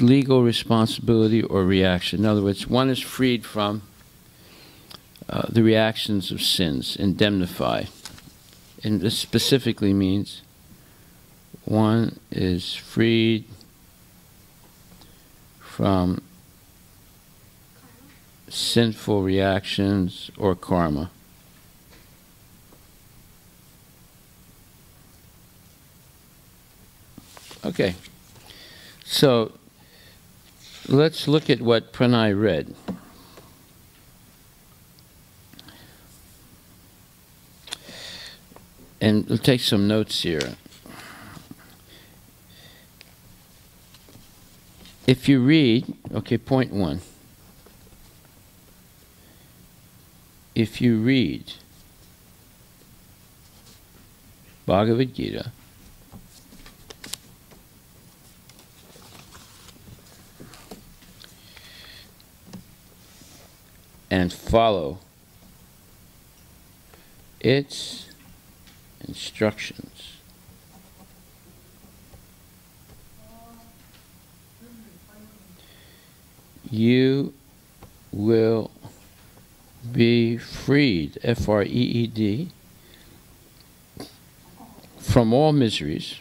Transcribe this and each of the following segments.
legal responsibility or reaction. In other words, one is freed from the reactions of sins, indemnify. And this specifically means one is freed from sinful reactions or karma. Okay, so let's look at what Pranay read. And we'll take some notes here. If you read, okay, point one. If you read Bhagavad Gita, and follow its instructions, you will be freed, F-R-E-E-D, from all miseries,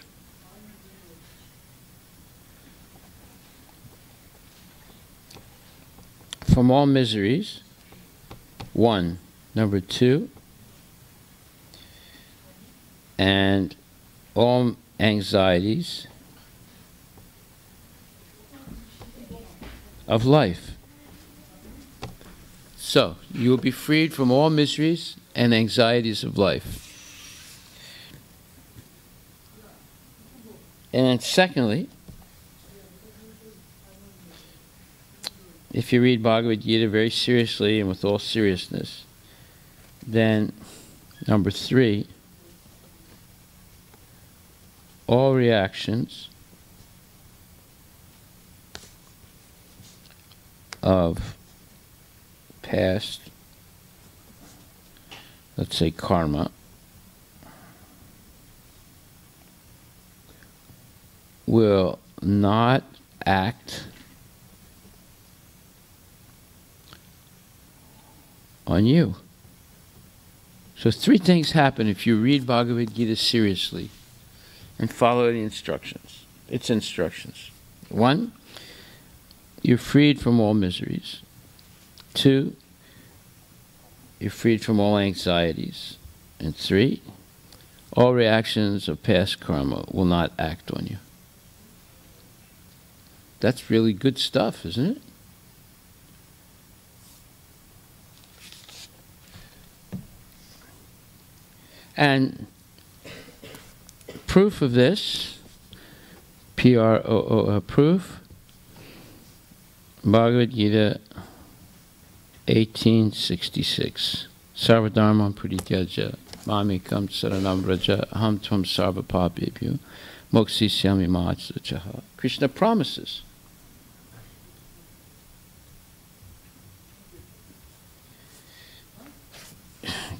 one. Number two, and all anxieties of life. So, you will be freed from all miseries and anxieties of life. And secondly, if you read Bhagavad Gita very seriously and with all seriousness, then number three, all reactions of past, let's say karma, will not act on you. So three things happen if you read Bhagavad Gita seriously and follow the instructions, its instructions. One, you're freed from all miseries. Two, you're freed from all anxieties. And three, all reactions of past karma will not act on you. That's really good stuff, isn't it? And proof of this, P-R-O-O, proof, Bhagavad Gita 1866. Sarvadharmam purityaja mamikam saranam vraja aham tvam sarva papebhyo moksisyami mahatsachaha. Krishna promises.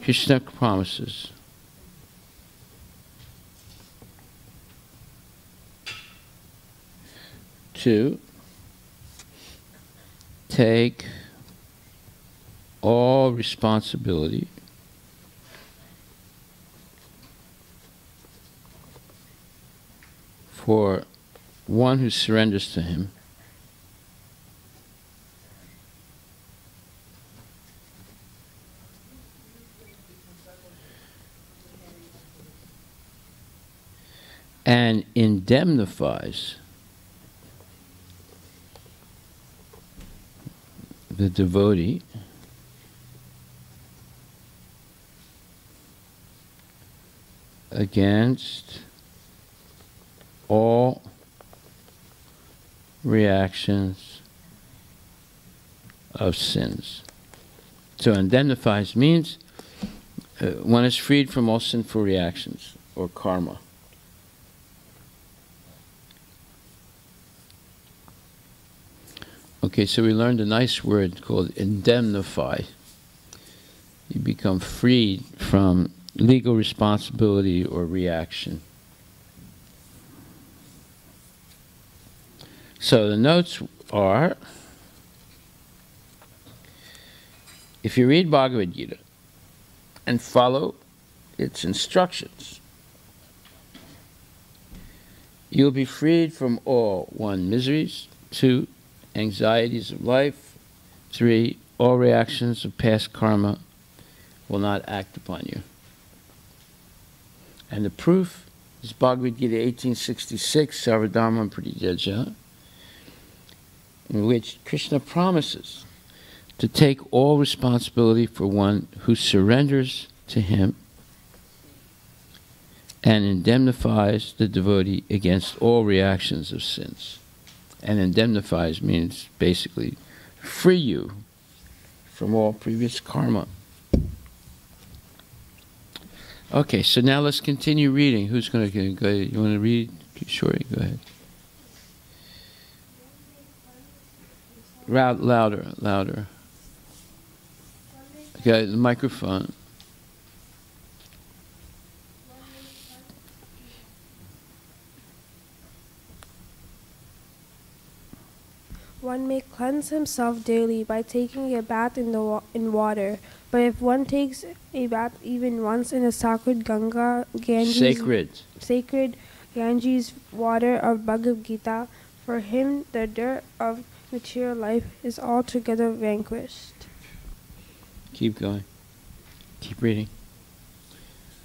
Krishna promises to take all responsibility for one who surrenders to him and indemnifies the devotee against all reactions of sins. So indemnifies means one is freed from all sinful reactions or karma. Okay, so we learned a nice word called indemnify. You become freed from legal responsibility or reaction. So the notes are, if you read Bhagavad Gita and follow its instructions, you'll be freed from all, 1, miseries, 2, anxieties of life, 3, all reactions of past karma will not act upon you. And the proof is Bhagavad Gita 1866, Sarvadharma Pratyaja, in which Krishna promises to take all responsibility for one who surrenders to him and indemnifies the devotee against all reactions of sins. And indemnifies means basically free you from all previous karma. Okay, so now let's continue reading. Who's going to go? You want to read? Sure, go ahead. Louder, louder. Okay, the microphone. One may cleanse himself daily by taking a bath in water. But if one takes a bath even once in the sacred sacred Ganges water of Bhagavad Gita, for him the dirt of material life is altogether vanquished. Keep going. Keep reading.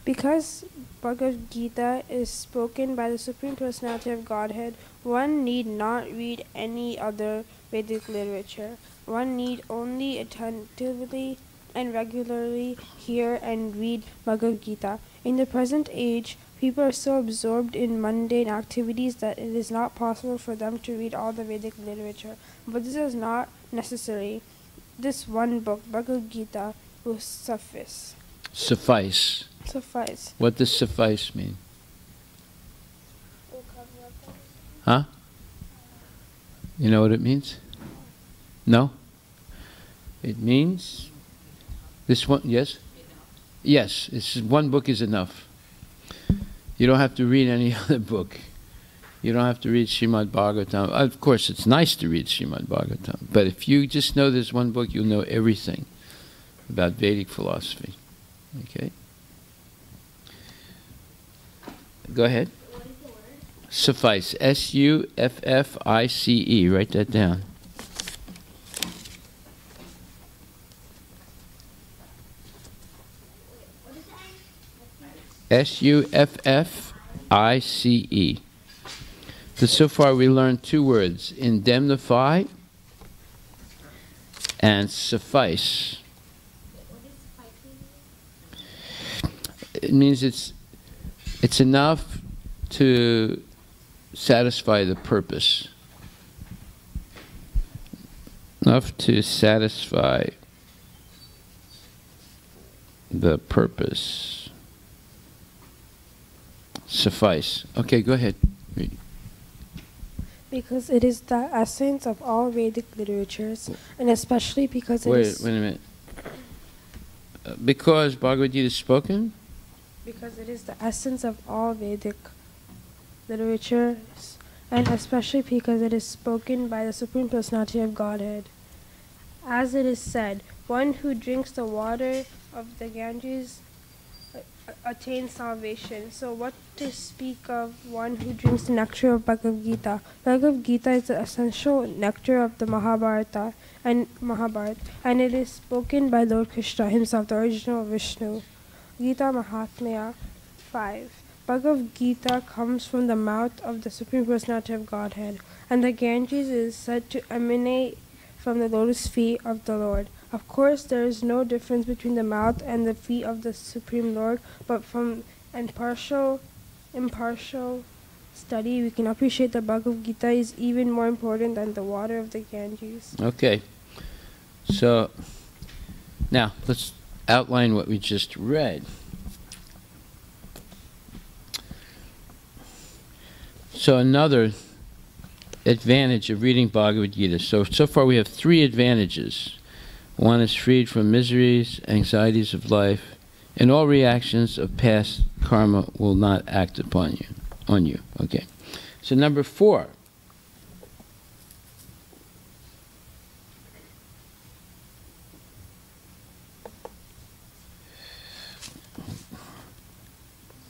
Because Bhagavad Gita is spoken by the Supreme Personality of Godhead, one need not read any other Vedic literature. One need only attentively and regularly hear and read Bhagavad Gita. In the present age, people are so absorbed in mundane activities that it is not possible for them to read all the Vedic literature. But this is not necessary. This one book, Bhagavad Gita, will suffice. Suffice. Suffice. What does suffice mean? Huh? You know what it means? No? It means this one, yes? Yes, it's one book is enough. You don't have to read any other book. You don't have to read Srimad Bhagavatam. Of course, it's nice to read Srimad Bhagavatam, but if you just know this one book, you'll know everything about Vedic philosophy. Okay? Go ahead. What is the word? Suffice. S-U-F-F-I-C-E. Write that down. What is that? S-U-F-F-I-C-E. So far we learned 2 words, indemnify and suffice. What is sufficing? It means it's enough to satisfy the purpose. Enough to satisfy the purpose. Suffice. Okay, go ahead. Read. Because it is the essence of all Vedic literatures, and especially because Wait a minute. Because Bhagavad Gita is spoken? Because it is the essence of all Vedic literatures, and especially because it is spoken by the Supreme Personality of Godhead. As it is said, one who drinks the water of the Ganges attains salvation. So what to speak of one who drinks the nectar of Bhagavad Gita? Bhagavad Gita is the essential nectar of the Mahabharata, and it is spoken by Lord Krishna himself, the original Vishnu. Gita Mahatmya 5. Bhagavad Gita comes from the mouth of the Supreme Personality of Godhead, and the Ganges is said to emanate from the lotus feet of the Lord. Of course, there is no difference between the mouth and the feet of the Supreme Lord, but from impartial study, we can appreciate that Bhagavad Gita is even more important than the water of the Ganges. Okay. So, now, let's outline what we just read. So another advantage of reading Bhagavad Gita. So far we have 3 advantages. One is freed from miseries, anxieties of life, and all reactions of past karma will not act on you. Okay. So number 4.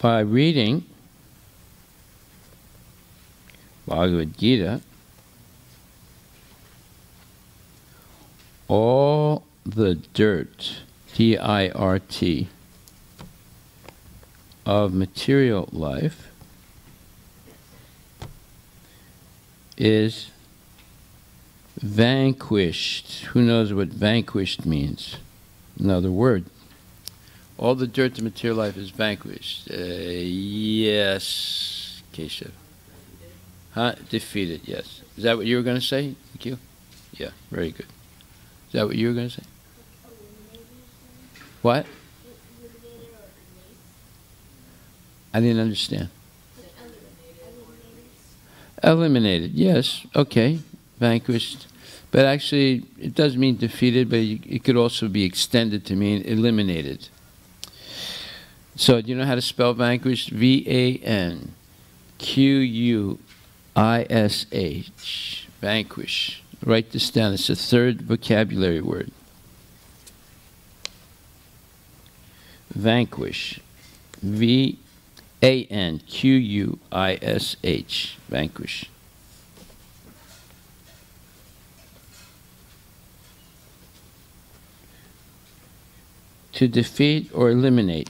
by reading Bhagavad Gita, all the dirt, D-I-R-T, of material life is vanquished. Who knows what vanquished means? Another word. All the dirt of material life is vanquished. Yes, Keshav. Huh? Defeated, yes. Is that what you were going to say? Thank you. Yeah, very good. Is that what you were going to say? What? I didn't understand. Eliminated, yes, okay. Vanquished. But actually, it does mean defeated, but it could also be extended to mean eliminated. So, do you know how to spell vanquished? V-A-N-Q-U-I-S-H. Vanquish. Write this down. It's the third vocabulary word. Vanquish. V-A-N-Q-U-I-S-H. Vanquish. To defeat or eliminate.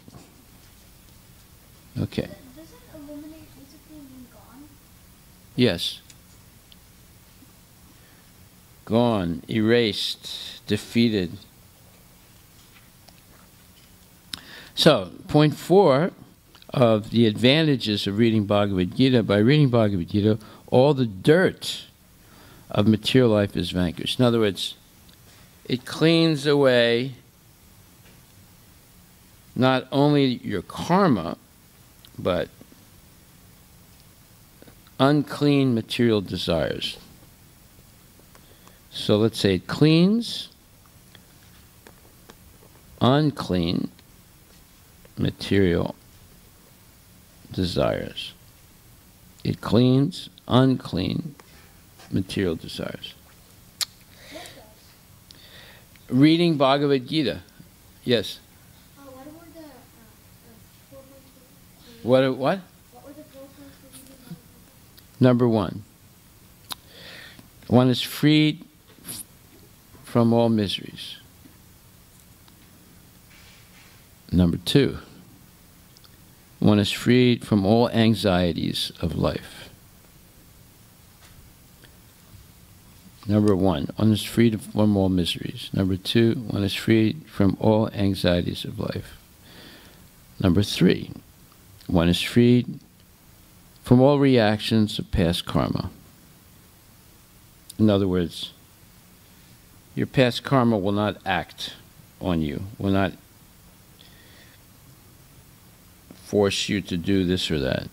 Okay. Doesn't eliminate basically mean gone? Yes. Gone, erased, defeated. So, point 4 of the advantages of reading Bhagavad Gita. By reading Bhagavad Gita, all the dirt of material life is vanquished. In other words, it cleans away not only your karma, but unclean material desires. So let's say it cleans unclean material desires. It cleans unclean material desires. Reading Bhagavad Gita. Yes. What were the 4 points? What? What were the 4 points for reading Bhagavad Gita? Number 1. One is freed from all miseries. Number 2. One is freed from all anxieties of life. Number 1, one is freed from all miseries. Number 2, one is freed from all anxieties of life. Number 3, one is freed from all reactions of past karma. In other words, your past karma will not act on you, will not force you to do this or that.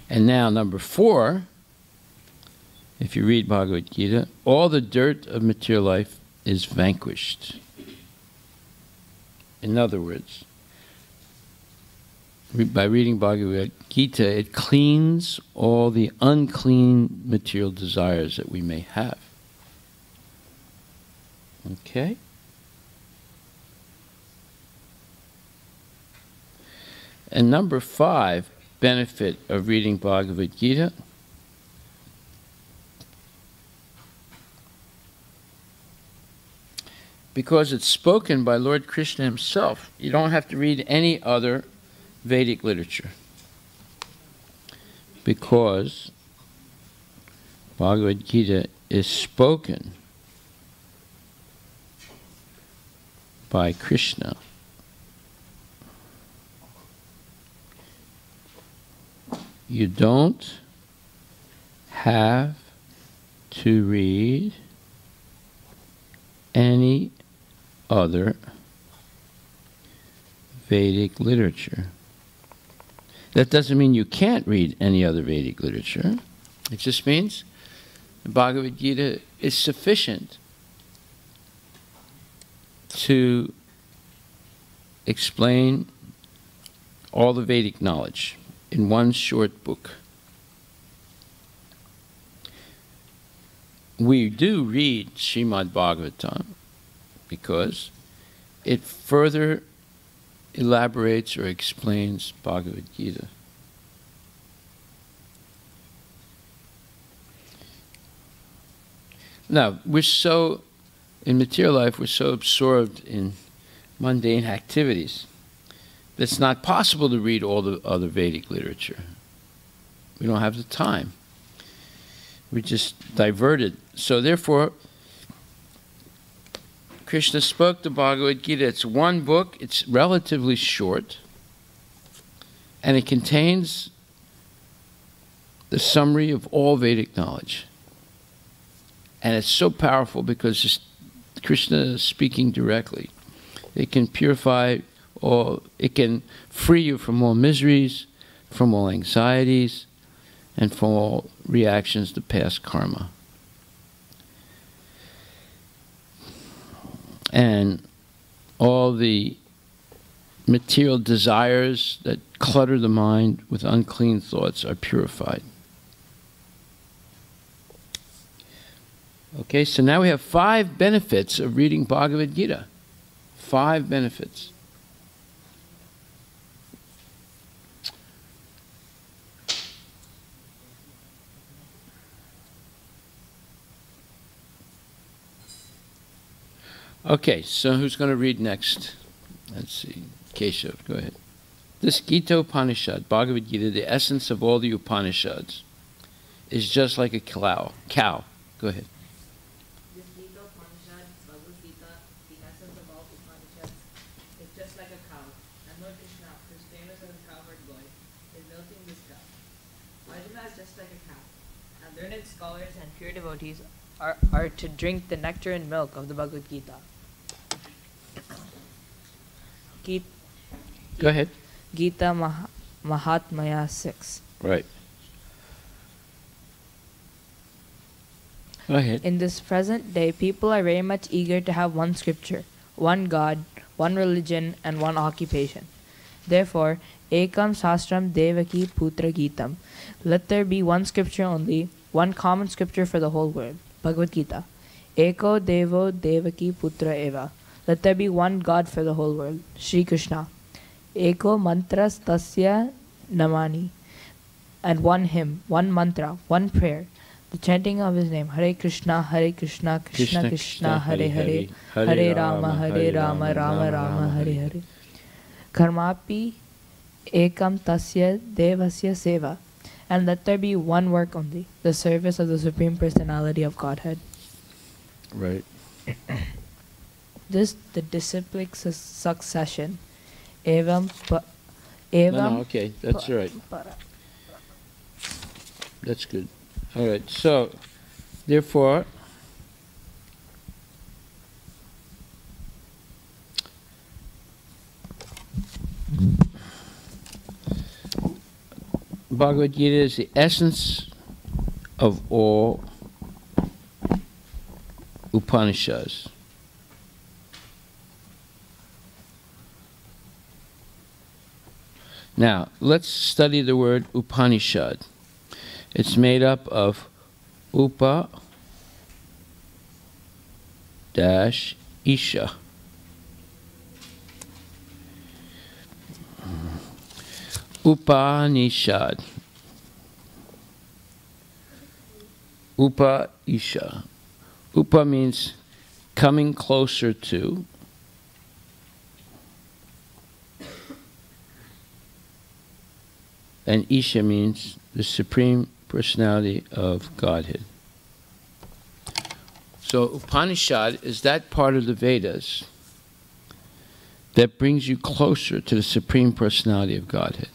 And now, number 4, if you read Bhagavad Gita, all the dirt of material life is vanquished. In other words, by reading Bhagavad Gita, it cleans all the unclean material desires that we may have. Okay? And number 5, benefit of reading Bhagavad Gita. Because it's spoken by Lord Krishna himself, you don't have to read any other Vedic literature. Because Bhagavad Gita is spoken by Krishna. You don't have to read any other Vedic literature. That doesn't mean you can't read any other Vedic literature. It just means the Bhagavad Gita is sufficient to explain all the Vedic knowledge in one short book. We do read Srimad Bhagavatam because it further elaborates or explains Bhagavad Gita. Now, in material life, we're so absorbed in mundane activities that it's not possible to read all the other Vedic literature. We don't have the time. We're just diverted. So therefore, Krishna spoke the Bhagavad Gita. It's one book. It's relatively short. And it contains the summary of all Vedic knowledge. And it's so powerful because Krishna is speaking directly. It can purify all, it can free you from all miseries, from all anxieties, and from all reactions to past karma. And all the material desires that clutter the mind with unclean thoughts are purified. Okay, so now we have 5 benefits of reading Bhagavad Gita. 5 benefits. Okay, so who's going to read next? Let's see. Keshav, go ahead. This Gita Upanishad, Bhagavad Gita, the essence of all the Upanishads, is just like a cow. Go ahead. This Gita Upanishad, Bhagavad Gita, the essence of all Upanishads, is just like a cow. And Lord Krishna, who's famous as a cowherd boy, is milking this cow. Arjuna is just like a cow. And learned scholars and pure devotees are to drink the nectar and milk of the Bhagavad Gita. Go ahead. Gita Mahatmya 6. Right. Go ahead. In this present day, people are very much eager to have one scripture, one God, one religion, and one occupation. Therefore, Ekam Sastram Devaki Putra Gitam. Let there be one scripture only, one common scripture for the whole world. Bhagavad Gita. Eko Devo Devaki Putra Eva. Let there be one God for the whole world. Shri Krishna. Eko Mantras Tasya Namani. And one hymn, one mantra, one prayer. The chanting of his name. Hare Krishna, Krishna Krishna, Hare Hare. Hare Rama, Rama Rama, Hare Hare. Karmapi Ekam Tasya Devasya Seva. And let there be one work only, the service of the Supreme Personality of Godhead. Right. This the disciplic succession. No, okay, that's all right. That's good. All right, so, therefore, Bhagavad Gita is the essence of all Upanishads. Now, let's study the word Upanishad. It's made up of Upa dash Isha. Upanishad. Upa Isha. Upa means coming closer to. And Isha means the Supreme Personality of Godhead. So Upanishad is that part of the Vedas that brings you closer to the Supreme Personality of Godhead.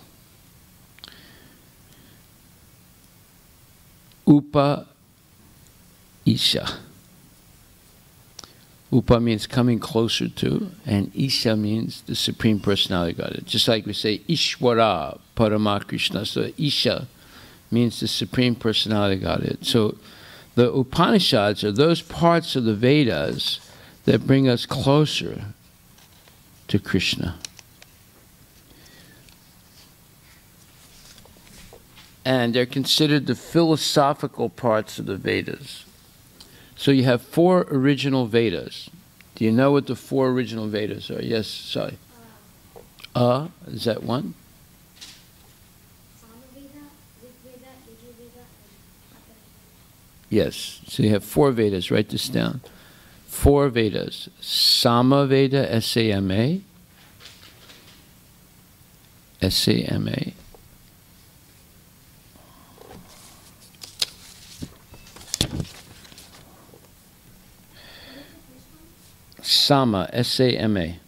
Upa Isha. Upa means coming closer to, and Isha means the Supreme Personality of Godhead. Just like we say Ishwara, Parama Krishna. So Isha means the Supreme Personality of Godhead. So the Upanishads are those parts of the Vedas that bring us closer to Krishna. And they're considered the philosophical parts of the Vedas. So you have 4 original Vedas. Do you know what the 4 original Vedas are? Yes, Sai. Is that one? Samaveda, Rigveda, Yajurveda, and Atharvaveda. Yes. So you have 4 Vedas. Write this down. 4 Vedas. Samaveda, S-A-M-A. S-A-M-A. Sama, S-A-M-A.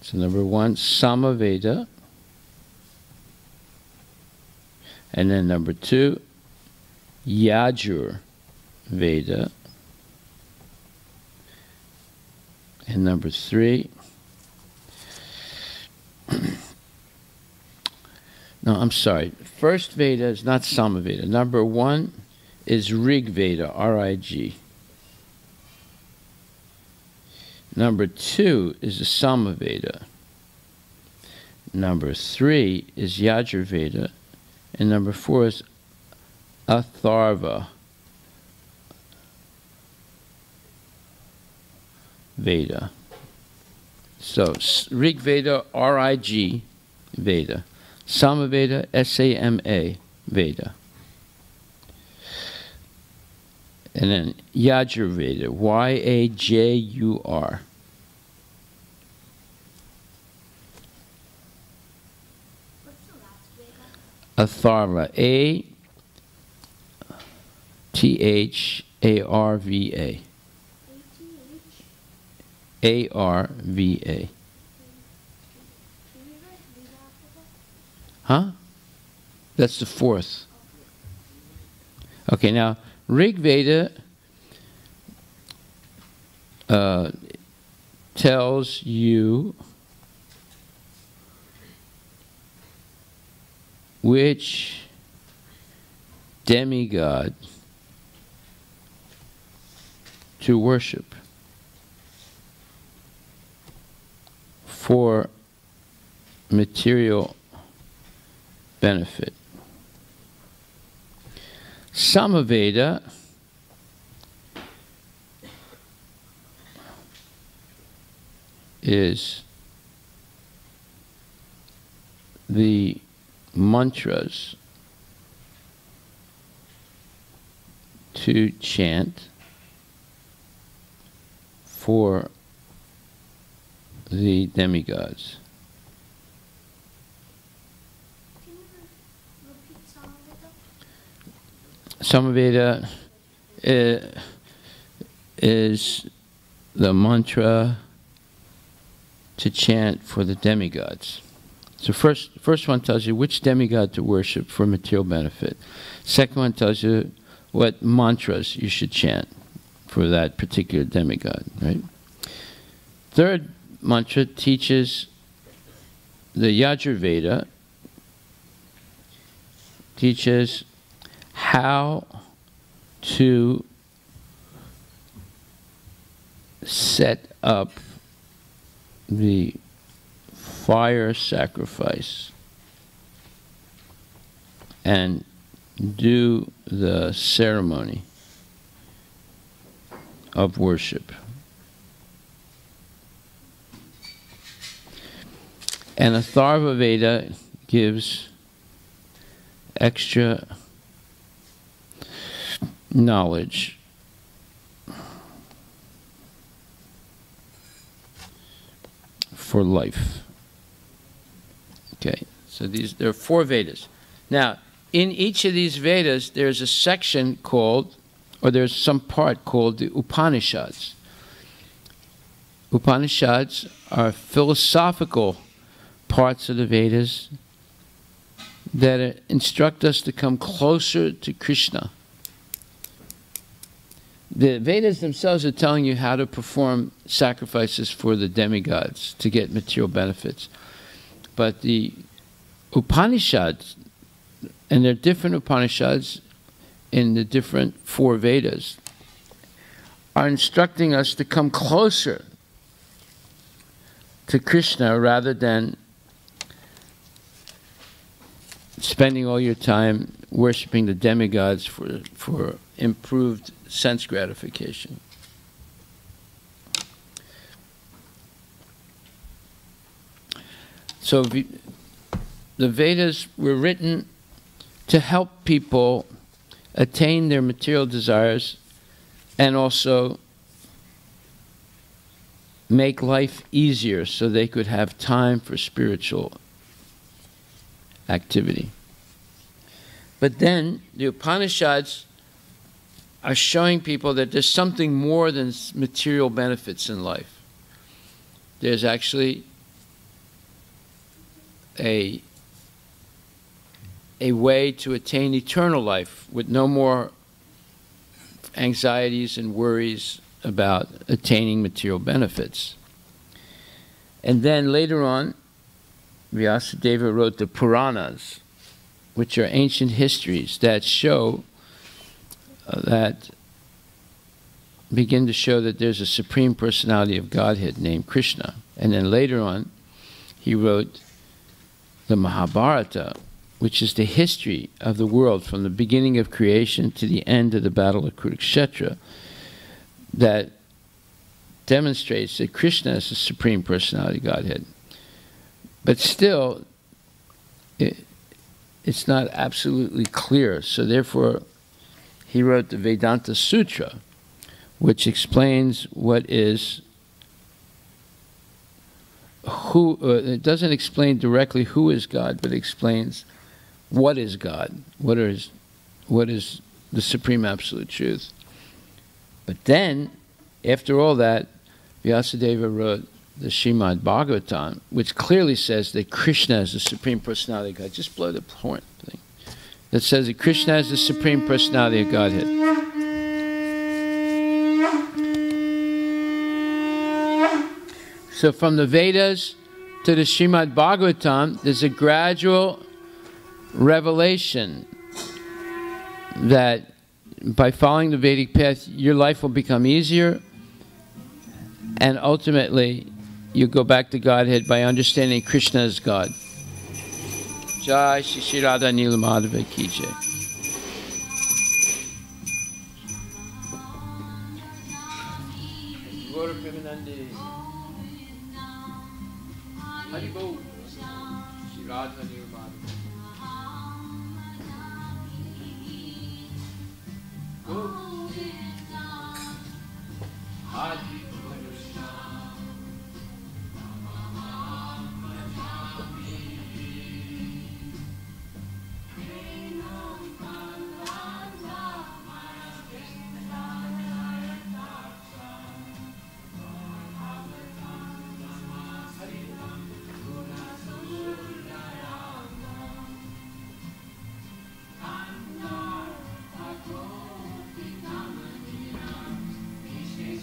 So number 1, Samaveda. And then number 2, Yajur Veda. And number 3, no, I'm sorry. First Veda is not Samaveda. Number 1 is Rig Veda, R-I-G. Number 2 is the Samaveda. Number 3 is Yajur Veda. And number 4 is Atharva Veda. So Rig Veda, R-I-G Veda. Samaveda, S-A-M-A Veda. And then Yajur Veda, Y-A-J-U-R. What's the last Veda? Atharva, A-T-H-A-R-V-A. A-T-H? A-R-V-A. Can you write Veda after that? Huh? That's the 4th. Okay, now Rig Veda tells you which demigod to worship for material benefit. Samaveda is the mantras to chant for the demigods. Can you repeat Samaveda? Samaveda is the mantra to chant for the demigods. So first one tells you which demigod to worship for material benefit. Second one tells you what mantras you should chant for that particular demigod, right? Third mantra teaches the Yajur Veda, teaches how to set up the fire sacrifice and do the ceremony of worship. And Atharva Veda gives extra knowledge for life. Okay, so there are 4 Vedas. Now, in each of these Vedas, there's a section called, or there's some part called the Upanishads. Upanishads are philosophical parts of the Vedas that instruct us to come closer to Krishna. The Vedas themselves are telling you how to perform sacrifices for the demigods to get material benefits. But the Upanishads, and there are different Upanishads in the different 4 Vedas, are instructing us to come closer to Krishna rather than spending all your time worshiping the demigods for improved sense gratification. So the Vedas were written to help people attain their material desires and also make life easier so they could have time for spiritual activity. But then the Upanishads are showing people that there's something more than material benefits in life. There's actually a way to attain eternal life with no more anxieties and worries about attaining material benefits. And then later on, Vyasadeva wrote the Puranas, which are ancient histories that show begin to show that there's a Supreme Personality of Godhead named Krishna. And then later on, he wrote the Mahabharata, which is the history of the world from the beginning of creation to the end of the Battle of Kurukshetra, that demonstrates that Krishna is the Supreme Personality of Godhead. But still, it's not absolutely clear. So therefore, he wrote the Vedanta Sutra, which explains what is who. It doesn't explain directly who is God, but it explains what is God, what is the Supreme Absolute Truth. But then, after all that, Vyasadeva wrote the Srimad Bhagavatam, which clearly says that Krishna is the Supreme Personality of God. Just blow the horn thing. That says that Krishna is the Supreme Personality of Godhead. So from the Vedas to the Srimad Bhagavatam, there's a gradual revelation that by following the Vedic path, your life will become easier, and ultimately you go back to Godhead by understanding Krishna as God. Jai Shri Shri Radha Nila Madhava Ki Jai. Gaura Premanande. Haribo. Shri Radha Nila Madhava. Hadi. Shri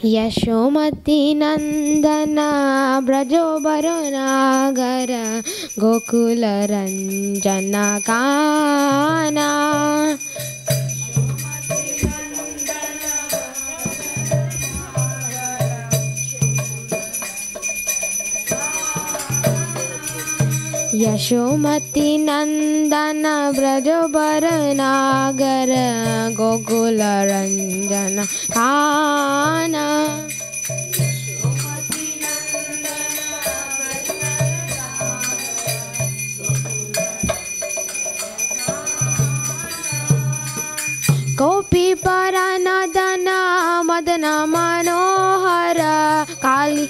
Yashomati नंदन ब्रजोबर नागर गोकुल रंजन काना यशोमती नंदन ब्रजोबर नागर गोकुल रंजन काना गोपी परानदन मदन मनोहर काली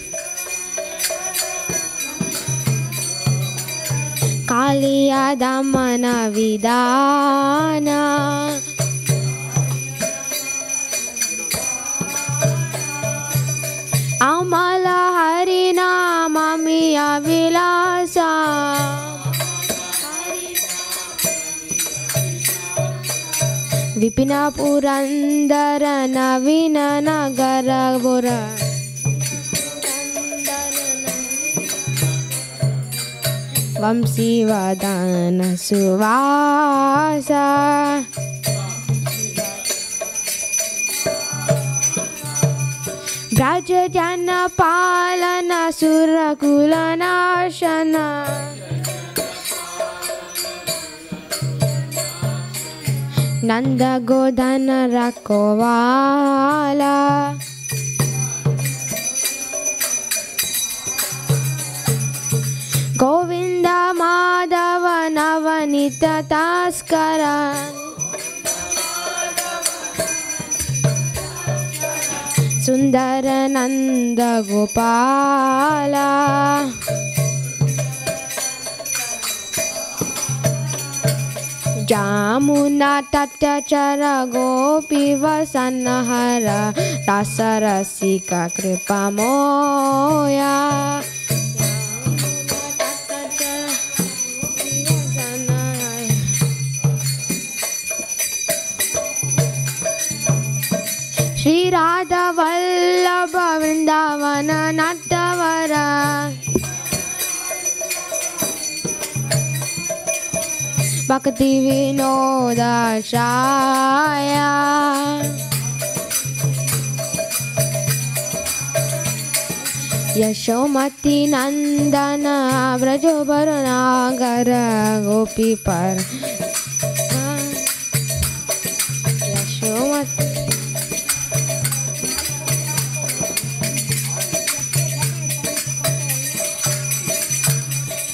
कालिया दमन विदान अमल हरिनामिया विलासा विपिन पुरंदर नवीन नगर बुर वंशीवदन सुवासा ब्रज जन पालन सुरकुल नाशन नंद गोधन रखवाला गोविंद माधव नवनीत तास्कर सुंदर नंद गोपाला जामुना तट चर गोपी वसन हर रस रसिका कृपा मोया श्री राधा वल्लभ वृंदावन नटवर भक्ति विनोद छाया यशोमती नंदन ब्रजोबर नागर गोपी पर यशोमती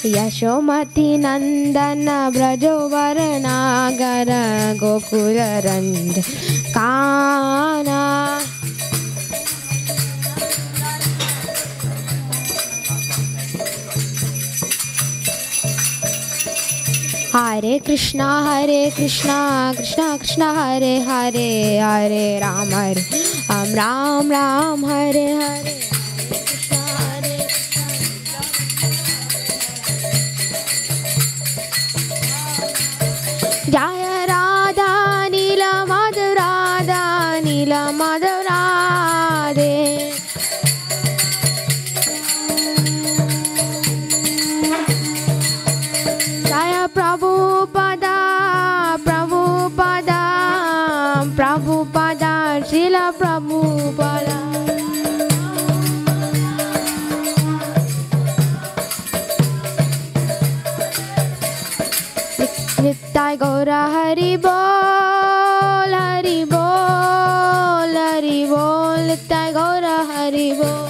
यशोमती नंदन ब्रजोबर नागर गोकुल रंज काना हरे कृष्णा कृष्णा कृष्णा हरे हरे हरे राम राम राम हरे हरे जय राधा नील माधव राधा नील माधव राधे जय प्रभुपदा प्रभुपदा प्रभुपदा श्रील प्रभुपदा नित्य गौर हरि बोल नित्य गौर हरि बोल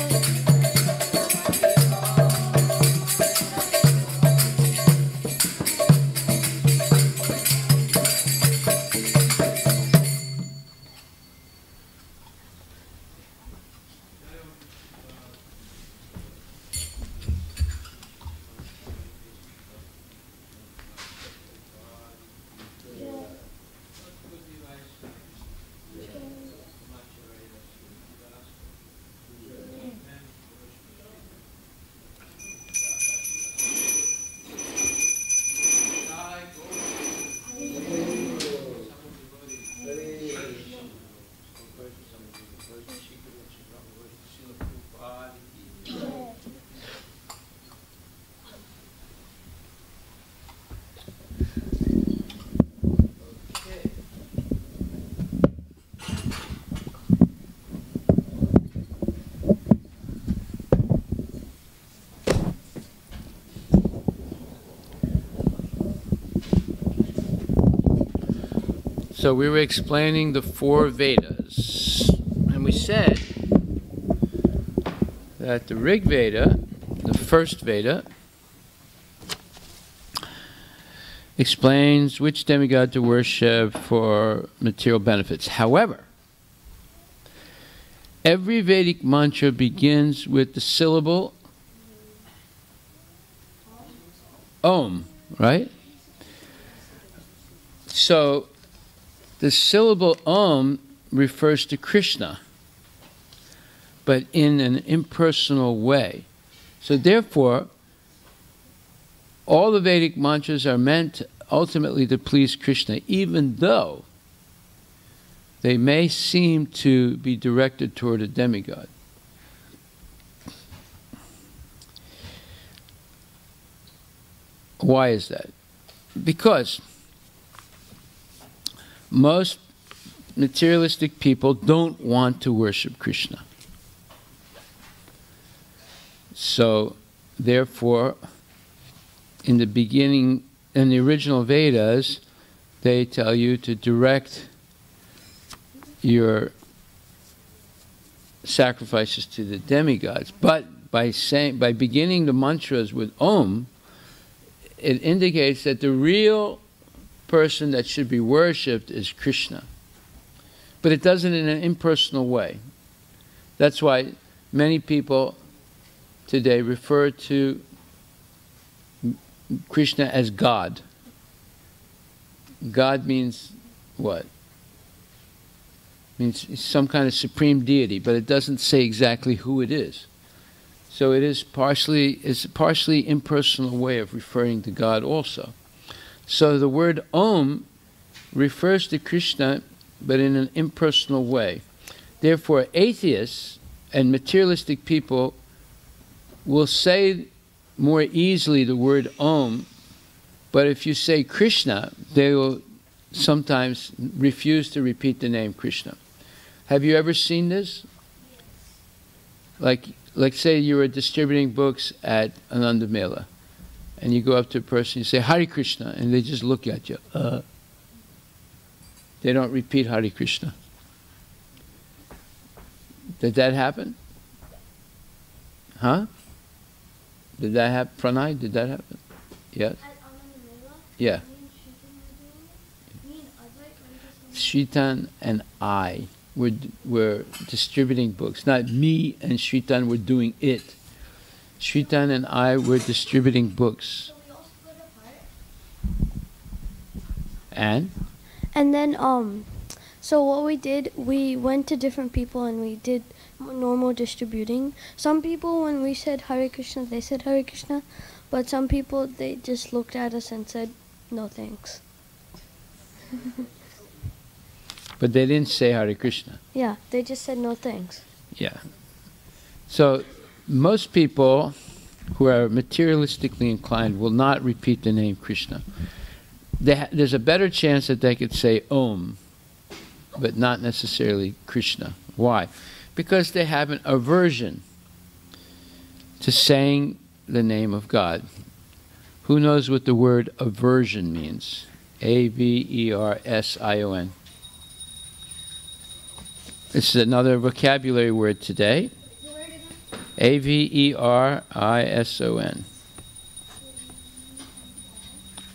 So we were explaining the 4 Vedas, and we said that the Rig Veda, the first Veda, explains which demigod to worship for material benefits. However, every Vedic mantra begins with the syllable Om, right? So the syllable Om refers to Krishna, but in an impersonal way. So therefore, all the Vedic mantras are meant ultimately to please Krishna, even though they may seem to be directed toward a demigod. Why is that? Because most materialistic people don't want to worship Krishna. So, therefore, in the beginning, in the original Vedas, they tell you to direct your sacrifices to the demigods. But by beginning the mantras with Om, it indicates that the real person that should be worshipped is Krishna. But it does it in an impersonal way. That's why many people today refer to Krishna as God. God means what? Means some kind of supreme deity, but it doesn't say exactly who it is. So it's a partially impersonal way of referring to God also. So the word Om refers to Krishna, but in an impersonal way. Therefore, atheists and materialistic people will say more easily the word Om, but if you say Krishna, they will sometimes refuse to repeat the name Krishna. Have you ever seen this? Like say you were distributing books at Ananda Mela, and you go up to a person, you say Hare Krishna, and they just look at you. They don't repeat Hare Krishna. Did that happen? Huh? Did that happen? Pranay, did that happen? Yes? Yeah. Shritan and I were distributing books. Not me and Shritan were doing it. Shritan and I were distributing books. And then so what we did, we went to different people and we did normal distributing. Some people, when we said Hare Krishna, they said Hare Krishna, but some people, they just looked at us and said no thanks. But they didn't say Hare Krishna. Yeah, they just said no thanks. Yeah. So most people who are materialistically inclined will not repeat the name Krishna. There's a better chance that they could say Om, but not necessarily Krishna. Why? Because they have an aversion to saying the name of God. Who knows what the word aversion means? A-V-E-R-S-I-O-N. This is another vocabulary word today. A-V-E-R-I-S-O-N.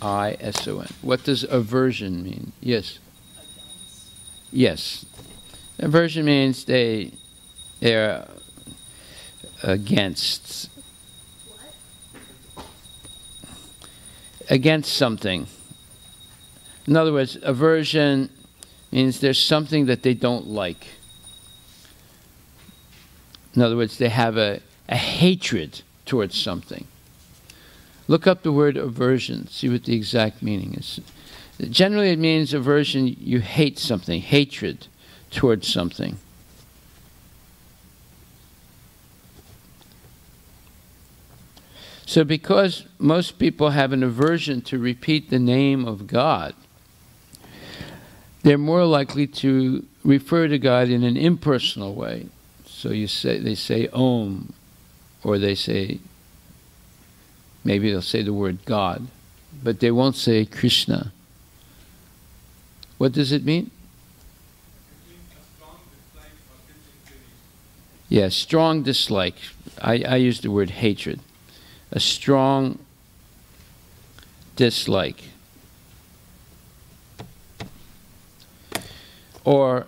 I-S-O-N. What does aversion mean? Yes. Yes. Aversion means they're against something. In other words, aversion means there's something that they don't like. In other words, they have a hatred towards something. Look up the word aversion, see what the exact meaning is. Generally it means aversion, you hate something, hatred towards something. So because most people have an aversion to repeat the name of God, they're more likely to refer to God in an impersonal way. So they say Om, or they say, maybe they'll say the word God, but they won't say Krishna What does it mean? Yeah, strong dislike. I use the word hatred. A strong dislike. Or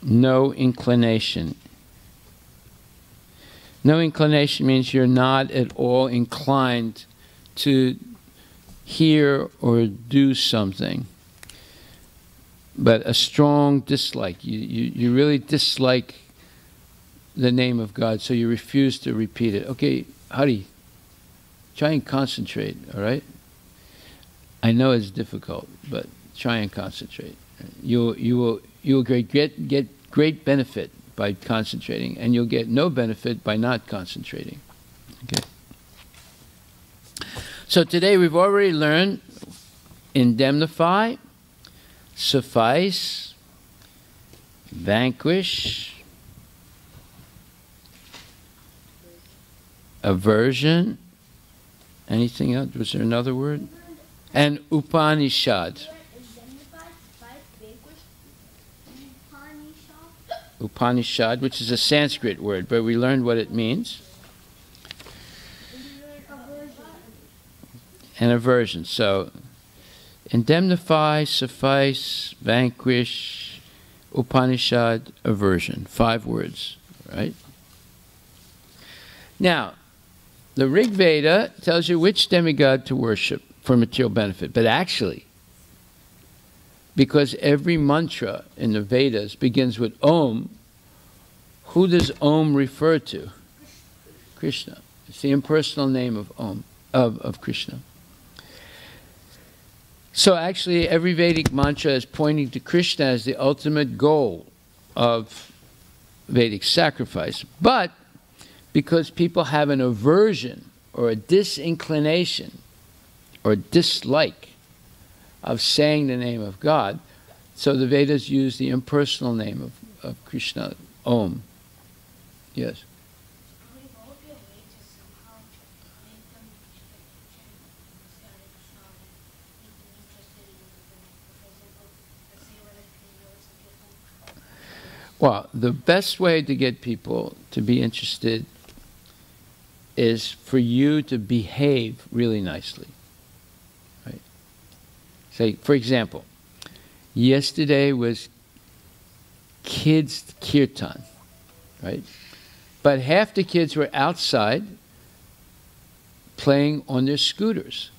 no inclination. No inclination means you're not at all inclined to hear or do something. But a strong dislike. You really dislike the name of God, so you refuse to repeat it. Okay, Hari, try and concentrate, all right? I know it's difficult, but try and concentrate. You will get great benefit by concentrating, and you'll get no benefit by not concentrating. Okay. So today we've already learned indemnify, suffice, vanquish, aversion. Anything else? Was there another word? And Upanishad. Upanishad, which is a Sanskrit word, but we learned what it means. And aversion. So, indemnify, suffice, vanquish, Upanishad, aversion. 5 words, right? Now, the Rig Veda tells you which demigod to worship for material benefit. But actually, because every mantra in the Vedas begins with Om, who does Om refer to? Krishna. It's the impersonal name of Om, of Krishna. So actually, every Vedic mantra is pointing to Krishna as the ultimate goal of Vedic sacrifice. But because people have an aversion or a disinclination or dislike of saying the name of God, so the Vedas use the impersonal name of Krishna, Om. Yes? Well, the best way to get people to be interested is for you to behave really nicely. Right? Say, for example, yesterday was kids' kirtan, right? But half the kids were outside playing on their scooters.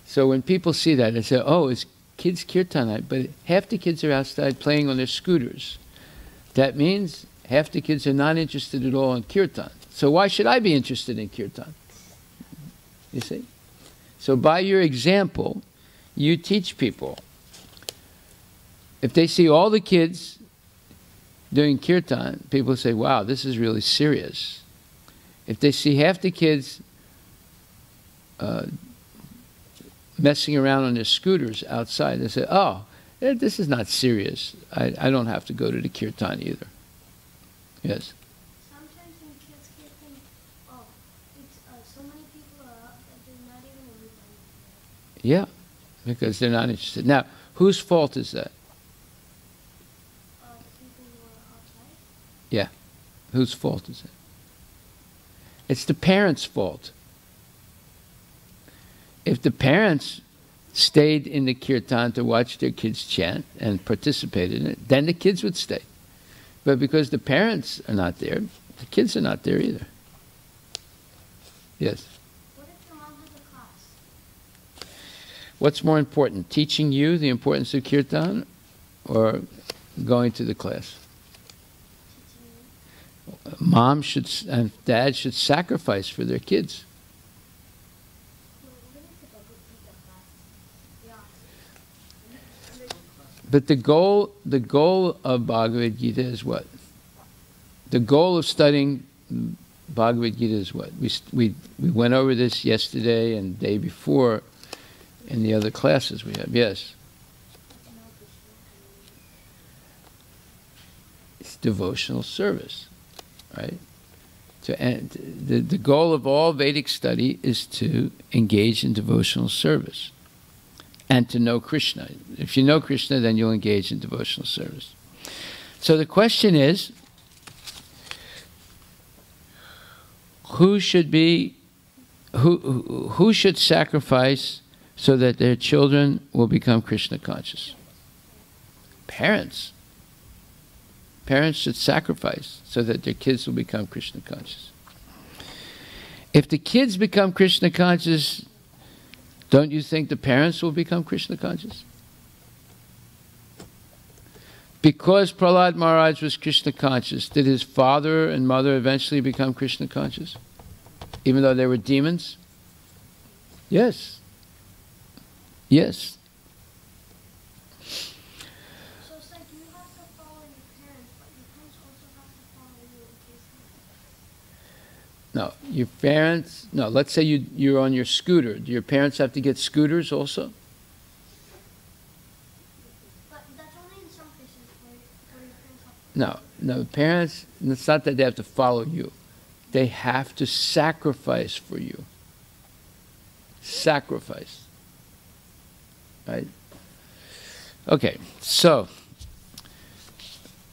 So when people see that, they say, oh, it's kids' kirtan night, but half the kids are outside playing on their scooters. That means half the kids are not interested at all in kirtan. So why should I be interested in kirtan? You see? So by your example, you teach people. If they see all the kids doing kirtan, people say, wow, this is really serious. If they see half the kids messing around on their scooters outside, they say, oh, this is not serious. I don't have to go to the kirtan either. Yes? Sometimes when kids get things, oh, it's so many people are out that they're not even everybody. Yeah, because they're not interested. Now, whose fault is that? The people who are outside. Yeah. Whose fault is it? It's the parents' fault. If the parents stayed in the kirtan to watch their kids chant and participate in it, then the kids would stay. But because the parents are not there, the kids are not there either. Yes? What if your mom has a class? What's more important, teaching you the importance of kirtan or going to the class? Mom should and dad should sacrifice for their kids. But the goal of Bhagavad Gita is what? The goal of studying Bhagavad Gita is what? We went over this yesterday and the day before in the other classes we have. Yes? It's devotional service, right? The goal of all Vedic study is to engage in devotional service. and to know Krishna. If you know Krishna, then you'll engage in devotional service. So the question is, who should sacrifice so that their children will become Krishna conscious? Parents. Parents should sacrifice so that their kids will become Krishna conscious. If the kids become Krishna conscious, don't you think the parents will become Krishna conscious? Because Prahlad Maharaj was Krishna conscious, did his father and mother eventually become Krishna conscious? Even though they were demons? Yes. Yes. So it's like you have to follow your parents, but your parents also have to follow you in case No, your parents, no, let's say you're on your scooter. Do your parents have to get scooters also? But that's only in some cases where your parents have to. No, parents, it's not that they have to follow you. They have to sacrifice for you. Sacrifice. Right? Okay, so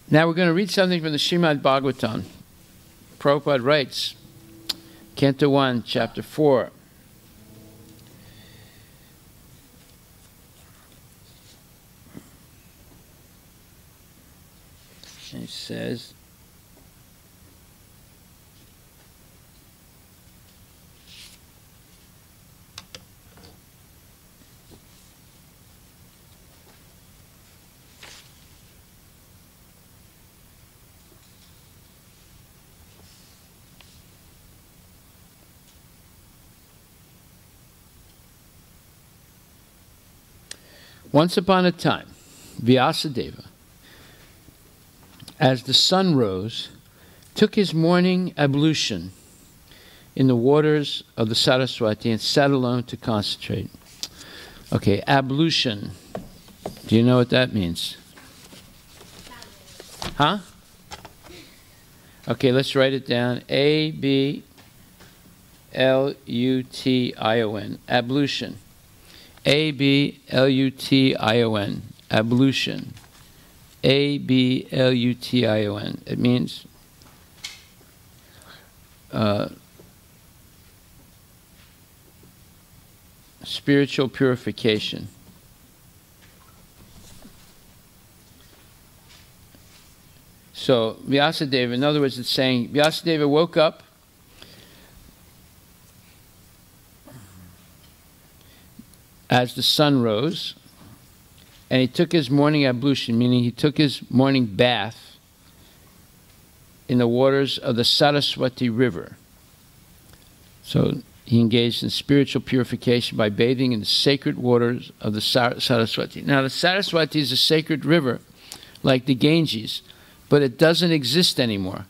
now we're going to read something from the Srimad Bhagavatam. Prabhupada writes, Canto 1, Chapter 4. And he says, once upon a time, Vyasadeva, as the sun rose, took his morning ablution in the waters of the Saraswati and sat alone to concentrate. Okay, ablution. Do you know what that means? Huh? Okay, let's write it down. A-B-L-U-T-I-O-N. Ablution. A-B-L-U-T-I-O-N. Ablution. A-B-L-U-T-I-O-N. It means spiritual purification. So Vyasadeva, in other words, it's saying Vyasadeva woke up as the sun rose, and he took his morning ablution, meaning he took his morning bath in the waters of the Saraswati River. So he engaged in spiritual purification by bathing in the sacred waters of the Saraswati. Now the Saraswati is a sacred river, like the Ganges, but it doesn't exist anymore,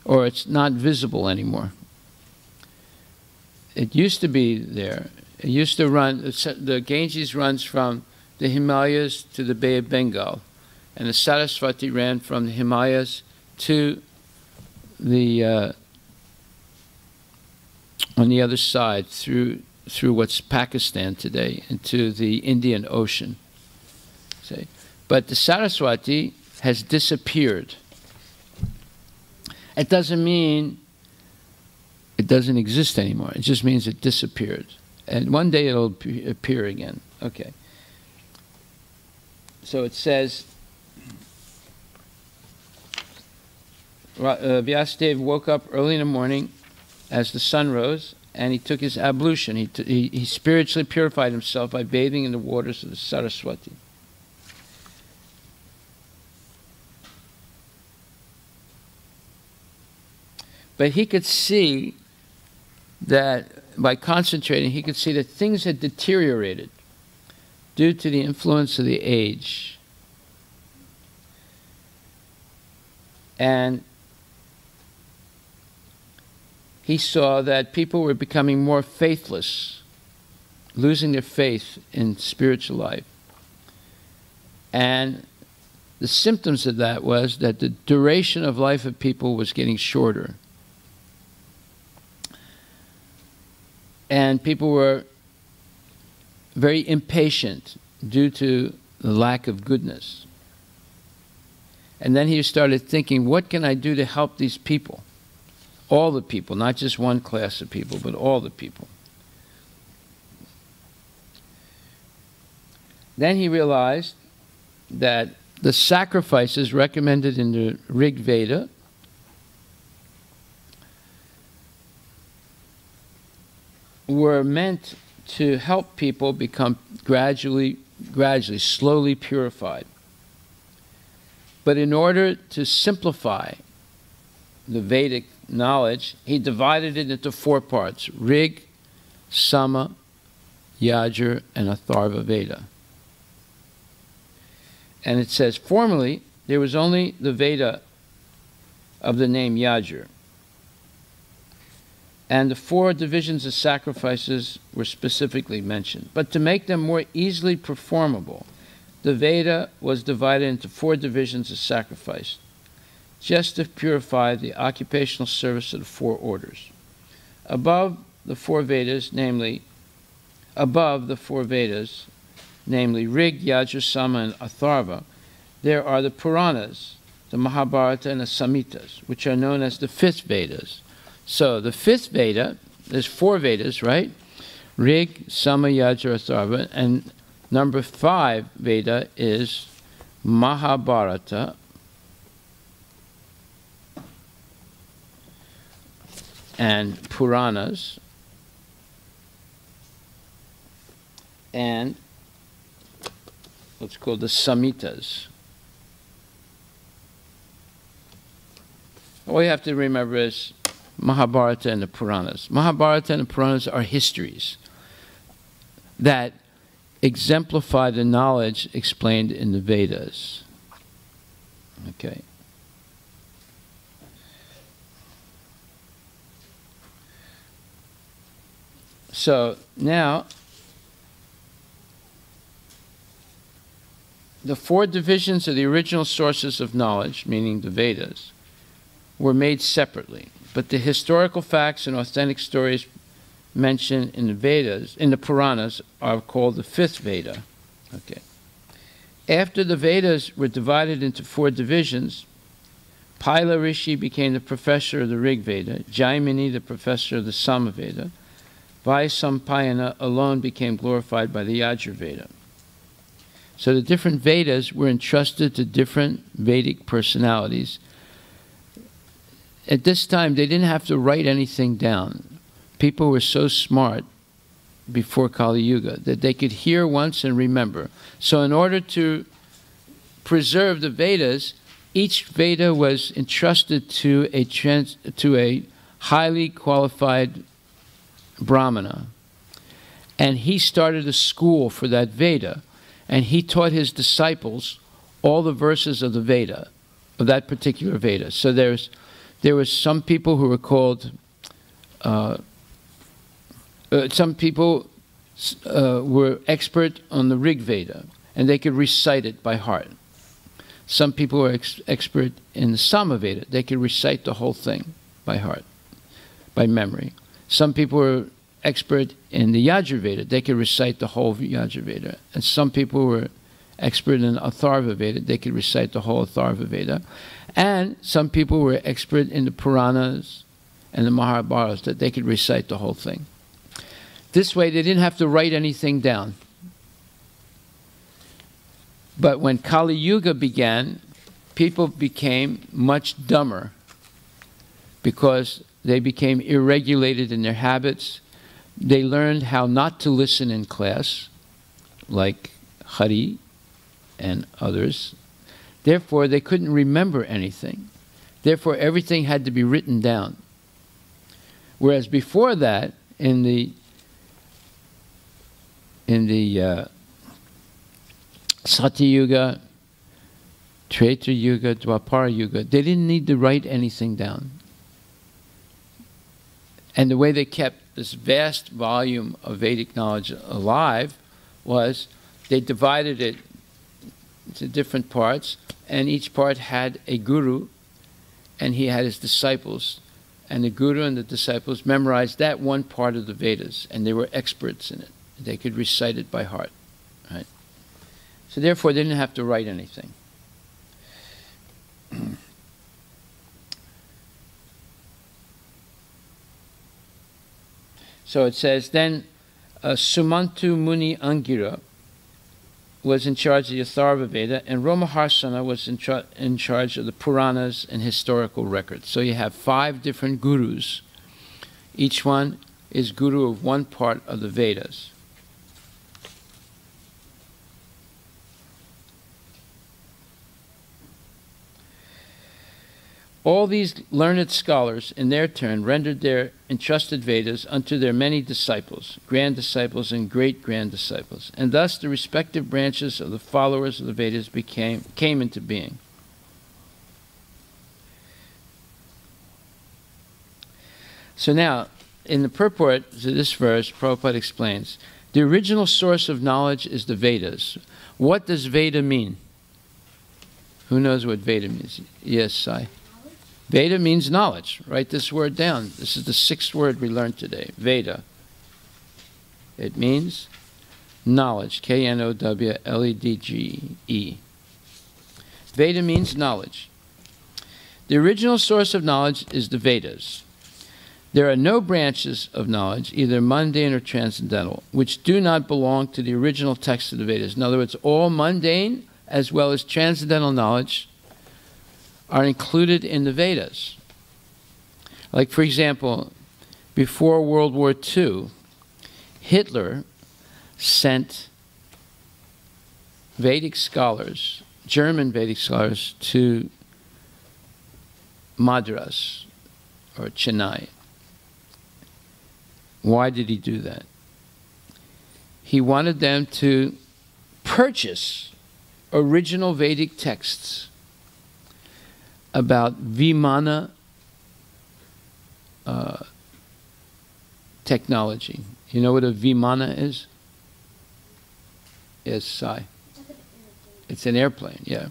or it's not visible anymore. It used to be there. It used to run, the Ganges runs from the Himalayas to the Bay of Bengal, and the Saraswati ran from the Himalayas to the on the other side through what's Pakistan today into the Indian Ocean. See? But the Saraswati has disappeared. It doesn't mean it doesn't exist anymore. It just means it disappeared. And one day it'll appear again. Okay. So it says, Vyasadeva woke up early in the morning as the sun rose, and he took his ablution. He spiritually purified himself by bathing in the waters of the Saraswati. But he could see that by concentrating, he could see that things had deteriorated due to the influence of the age. And he saw that people were becoming more faithless, losing their faith in spiritual life. And the symptoms of that was that the duration of life of people was getting shorter. And people were very impatient due to the lack of goodness. And then he started thinking, what can I do to help these people? All the people, not just one class of people, but all the people. Then he realized that the sacrifices recommended in the Rig Veda were meant to help people become gradually, slowly purified. But in order to simplify the Vedic knowledge, he divided it into 4 parts: Rig, Sama, Yajur, and Atharva Veda. And it says, formerly, there was only the Veda of the name Yajur. And the 4 divisions of sacrifices were specifically mentioned. But to make them more easily performable, the Veda was divided into 4 divisions of sacrifice, just to purify the occupational service of the 4 orders. Above the 4 Vedas, namely Rig, Yajur, Sama, and Atharva, there are the Puranas, the Mahabharata, and the Samhitas, which are known as the 5th Vedas. So the 5th Veda, there's 4 Vedas, right? Rig, Sama, Yajur, Atharva, and number 5 Veda is Mahabharata, and Puranas, and what's called the Samhitas. All you have to remember is Mahabharata and the Puranas. Mahabharata and the Puranas are histories that exemplify the knowledge explained in the Vedas. Okay. So now, the 4 divisions of the original sources of knowledge, meaning the Vedas, were made separately. But the historical facts and authentic stories mentioned in the Vedas, in the Puranas, are called the 5th Veda. Okay. After the Vedas were divided into 4 divisions, Paila Rishi became the professor of the Rig Veda, Jaimini the professor of the Sama Veda, Vaisampayana alone became glorified by the Yajur Veda. So the different Vedas were entrusted to different Vedic personalities. At this time, they didn't have to write anything down. People were so smart before Kali Yuga that they could hear once and remember. So in order to preserve the Vedas, each Veda was entrusted to a highly qualified Brahmana. And he started a school for that Veda. And he taught his disciples all the verses of the Veda, of that particular Veda. So there were some people who were called, some people were expert on the Rig Veda, and they could recite it by heart. Some people were expert in the Sama Veda. They could recite the whole thing by heart, by memory. Some people were expert in the Yajur Veda. They could recite the whole Yajur Veda. And some people were expert in Atharva Veda. They could recite the whole Atharva Veda. And some people were expert in the Puranas and the Mahabharata, that they could recite the whole thing. This way, they didn't have to write anything down. But when Kali Yuga began, people became much dumber because they became irregulated in their habits. They learned how not to listen in class, like Hari and others. Therefore, they couldn't remember anything. Therefore, everything had to be written down. Whereas before that, in the Satya Yuga, Treta Yuga, Dwapara Yuga, they didn't need to write anything down. And the way they kept this vast volume of Vedic knowledge alive was they divided it into different parts, and each part had a guru, and he had his disciples. And the guru and the disciples memorized that one part of the Vedas, and they were experts in it. They could recite it by heart, right? So therefore, they didn't have to write anything. So it says, then Sumantu Muni Angira was in charge of the Atharva Veda, and Romaharsana was in charge of the Puranas and historical records. So you have 5 different gurus. Each one is guru of one part of the Vedas. All these learned scholars, in their turn, rendered their entrusted Vedas unto their many disciples, grand disciples and great-grand disciples, and thus the respective branches of the followers of the Vedas came into being. So now, in the purport to this verse, Prabhupada explains, the original source of knowledge is the Vedas. What does Veda mean? Who knows what Veda means? Yes, Sai. Veda means knowledge. Write this word down. This is the 6th word we learned today, Veda. It means knowledge, Knowledge. Veda means knowledge. The original source of knowledge is the Vedas. There are no branches of knowledge, either mundane or transcendental, which do not belong to the original text of the Vedas. In other words, all mundane as well as transcendental knowledge are included in the Vedas. Like, for example, before World War II, Hitler sent Vedic scholars, German Vedic scholars, to Madras or Chennai. Why did he do that? He wanted them to purchase original Vedic texts about Vimana technology. You know what a Vimana is? Yes, Sai. It's an airplane, yeah.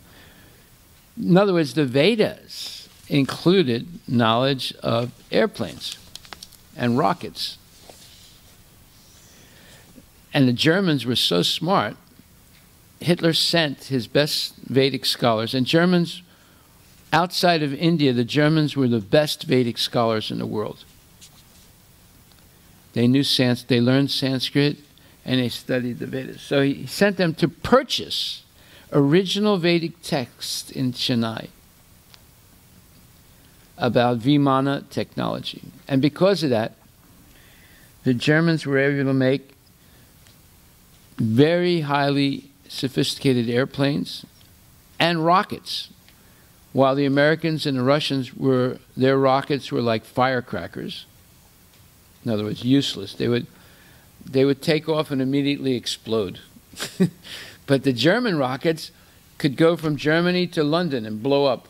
In other words, the Vedas included knowledge of airplanes and rockets. And the Germans were so smart, Hitler sent his best Vedic scholars, and Germans, outside of India, the Germans were the best Vedic scholars in the world. They learned Sanskrit, and they studied the Vedas. So he sent them to purchase original Vedic texts in Chennai about Vimana technology. And because of that, the Germans were able to make very highly sophisticated airplanes and rockets, while the Americans and the Russians their rockets were like firecrackers. In other words, useless. They would take off and immediately explode. But the German rockets could go from Germany to London and blow up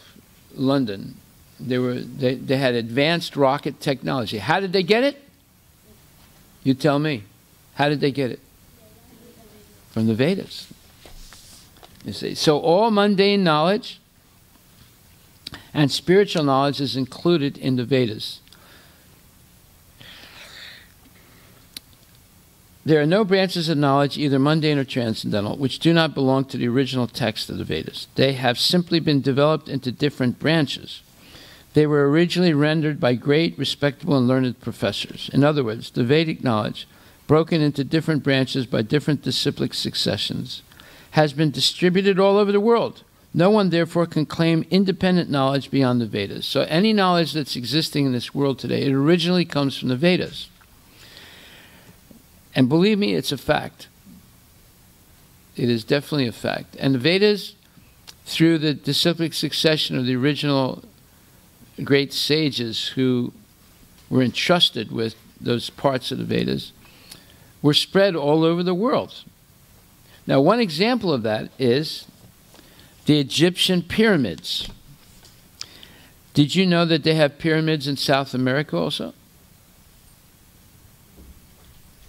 London. They had advanced rocket technology. How did they get it? You tell me. How did they get it? From the Vedas. You see. So all mundane knowledge and spiritual knowledge is included in the Vedas. There are no branches of knowledge, either mundane or transcendental, which do not belong to the original text of the Vedas. They have simply been developed into different branches. They were originally rendered by great, respectable, and learned professors. In other words, the Vedic knowledge, broken into different branches by different disciplic successions, has been distributed all over the world. No one, therefore, can claim independent knowledge beyond the Vedas. So any knowledge that's existing in this world today, it originally comes from the Vedas. And believe me, it's a fact. It is definitely a fact. And the Vedas, through the disciplic succession of the original great sages who were entrusted with those parts of the Vedas, were spread all over the world. Now, one example of that is the Egyptian pyramids. Did you know that they have pyramids in South America also?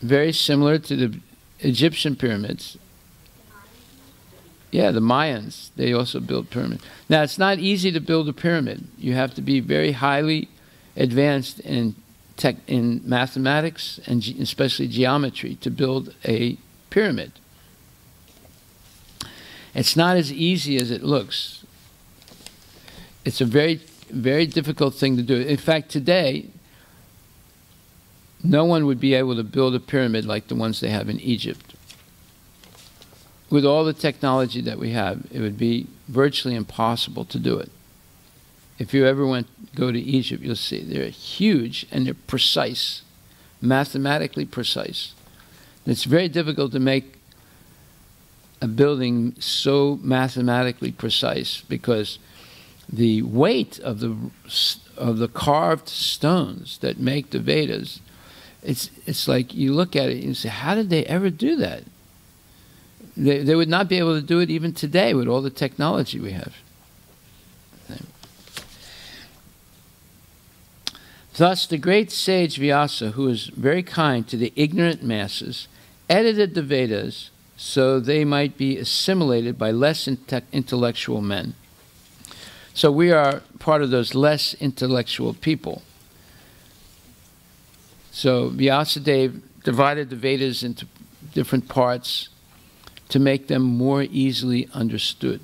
Very similar to the Egyptian pyramids. Yeah, the Mayans, they also built pyramids. Now, it's not easy to build a pyramid. You have to be very highly advanced in in mathematics and especially geometry to build a pyramid. It's not as easy as it looks. It's a very, very difficult thing to do. In fact, today, no one would be able to build a pyramid like the ones they have in Egypt. With all the technology that we have, it would be virtually impossible to do it. If you ever go to Egypt, you'll see they're huge and they're precise, mathematically precise. And it's very difficult to make a building so mathematically precise because the weight of the carved stones that make the Vedas, it's like you look at it and you say, how did they ever do that? They would not be able to do it even today with all the technology we have. Thus, the great sage Vyasa, who is very kind to the ignorant masses, edited the Vedas so they might be assimilated by less intellectual men. So we are part of those less intellectual people. So Vyasadeva divided the Vedas into different parts to make them more easily understood.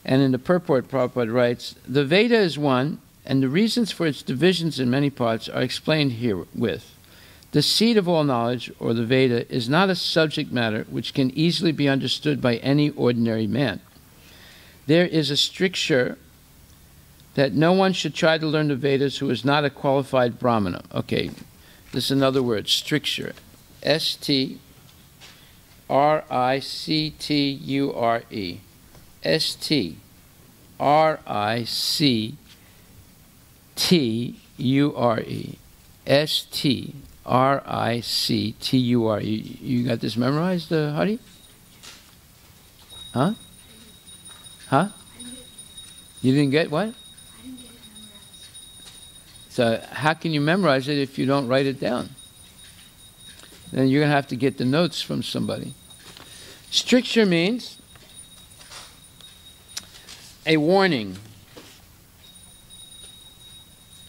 And in the purport, Prabhupada writes, the Veda is one, and the reasons for its divisions in many parts are explained herewith. The seed of all knowledge, or the Veda, is not a subject matter which can easily be understood by any ordinary man. There is a stricture that no one should try to learn the Vedas who is not a qualified Brahmana. Okay, this is another word, stricture. S-T-R-I-C-T-U-R-E. S-T-R-I-C-T-U-R-E. S-T-R-I-C-T-U-R-E. You got this memorized, Hari? Huh? Huh? You didn't get what? I didn't get it memorized. So how can you memorize it if you don't write it down? Then you're going to have to get the notes from somebody. Stricture means a warning.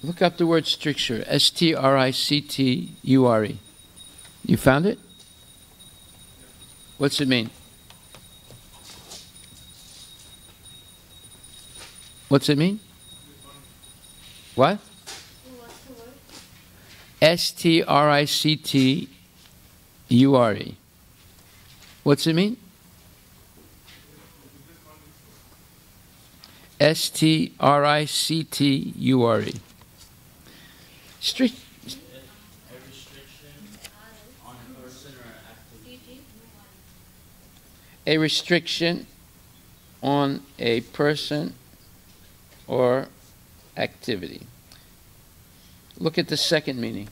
Look up the word stricture. S-T-R-I-C-T-U-R-E. You found it? What's it mean? What's it mean? What? What's the word? S-T-R-I-C-T-U-R-E. What's it mean? S-T-R-I-C-T-U-R-E. Strict. A restriction on a person or activity. A restriction on a person or activity. Look at the second meaning.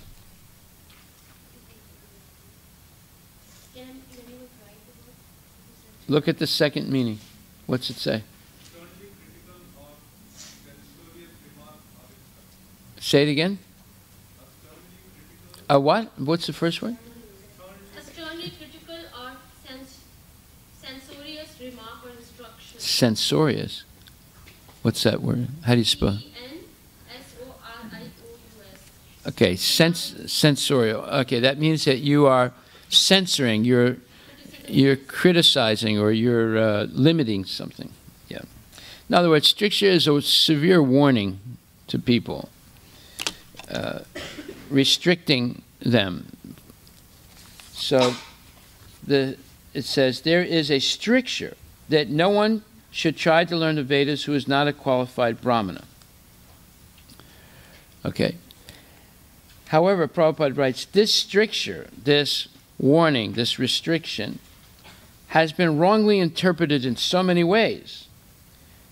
Look at the second meaning. What's it say? Say it again. A what? What's the first word? A sternly critical or censorious remark or instruction. Censorious. What's that word? How do you spell? E-N-S-O-R-I-O-U-S. Okay, censorial. Okay, that means that you are censoring, you're criticizing, or you're limiting something. Yeah. In other words, stricture is a severe warning to people, restricting them. So it says there is a stricture that no one should try to learn the Vedas who is not a qualified Brahmana. Okay. However, Prabhupada writes, this stricture, this warning, this restriction, has been wrongly interpreted in so many ways.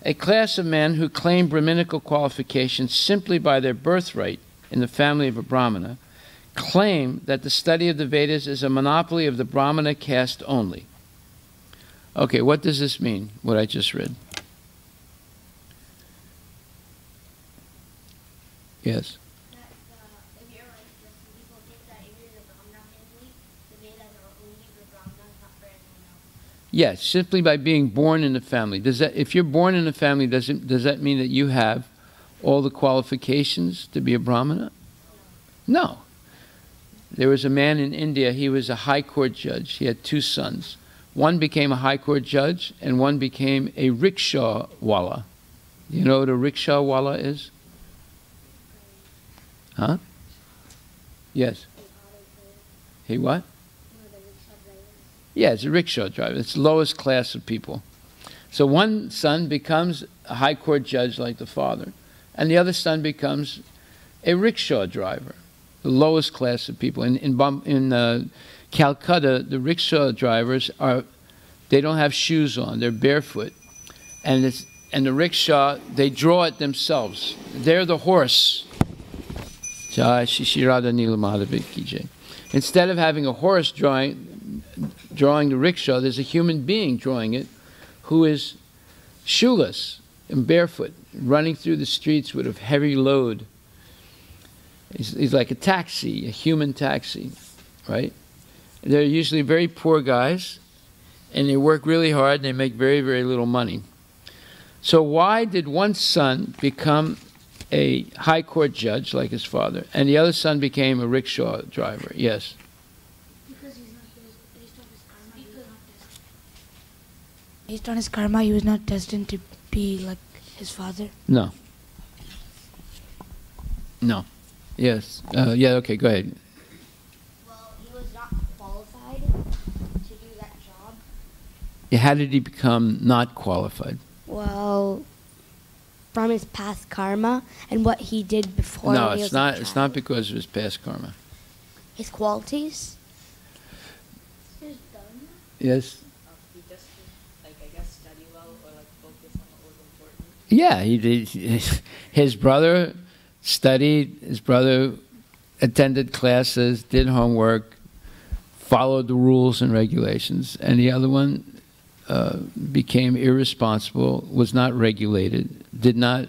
A class of men who claim Brahminical qualifications simply by their birthright in the family of a Brahmana claim that the study of the Vedas is a monopoly of the Brahmana caste only. Okay, what does this mean, what I just read? Yes? That if you're like, people think that if you're the Brahmana family, the Vedas are only for Brahmanas, not for anyone else. Yes, simply by being born in the family. Does that, if you're born in the family, does that mean that you have all the qualifications to be a Brahmana? No. There was a man in India, he was a high court judge. He had 2 sons. One became a high court judge, and one became a rickshaw wala. You know what a rickshaw wala is? Huh? Yes. He what? Yeah, it's a rickshaw driver. It's the lowest class of people. So one son becomes a high court judge like the father, and the other son becomes a rickshaw driver, the lowest class of people. In Calcutta, the rickshaw drivers they don't have shoes on; they're barefoot, and the rickshaw, they draw it themselves. They're the horse. Instead of having a horse drawing the rickshaw, there's a human being drawing it, who is shoeless and barefoot, running through the streets with a heavy load. He's like a taxi, a human taxi, right? They're usually very poor guys, and they work really hard, and they make very, very little money. So why did one son become a high court judge like his father, and the other son became a rickshaw driver? Yes? Because he's not based on his karma. Based on his karma, he was not destined to be like his father? No. No. Yes. Yeah, okay, go ahead. Well, he was not qualified to do that job. Yeah, how did he become not qualified? Well, from his past karma and what he did before. No, when he it's was a not. It's not child. because of his past karma. His qualities. Yes. He just, like, I guess, study well or, like, focus on what was important. Yeah, he did. His brother studied. His brother attended classes, did homework, followed the rules and regulations, and the other one became irresponsible, was not regulated, did not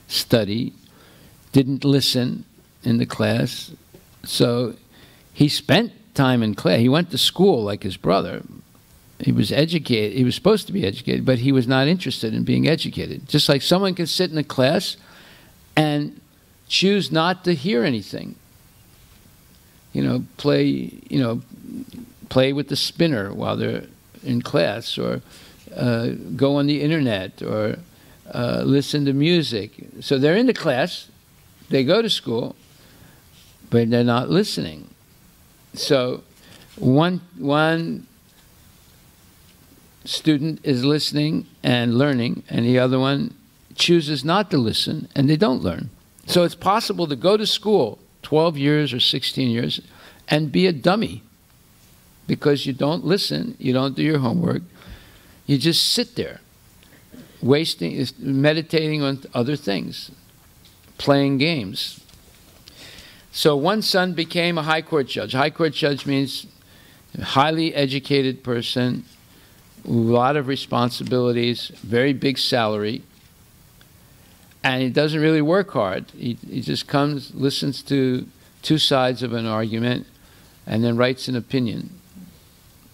study, didn't listen in the class. So he spent time in class. He went to school like his brother. He was educated. He was supposed to be educated, but he was not interested in being educated. Just like someone can sit in a class and choose not to hear anything. Play with the spinner while they're in class, or go on the internet, or listen to music. So they're in the class, they go to school, but they're not listening. So one student is listening and learning, and the other one chooses not to listen, and they don't learn. So it's possible to go to school 12 years or 16 years and be a dummy, because you don't listen, you don't do your homework, you just sit there, meditating on other things, playing games. So one son became a high court judge. High court judge means a highly educated person, a lot of responsibilities, very big salary, and he doesn't really work hard. He just comes, listens to 2 sides of an argument, and then writes an opinion.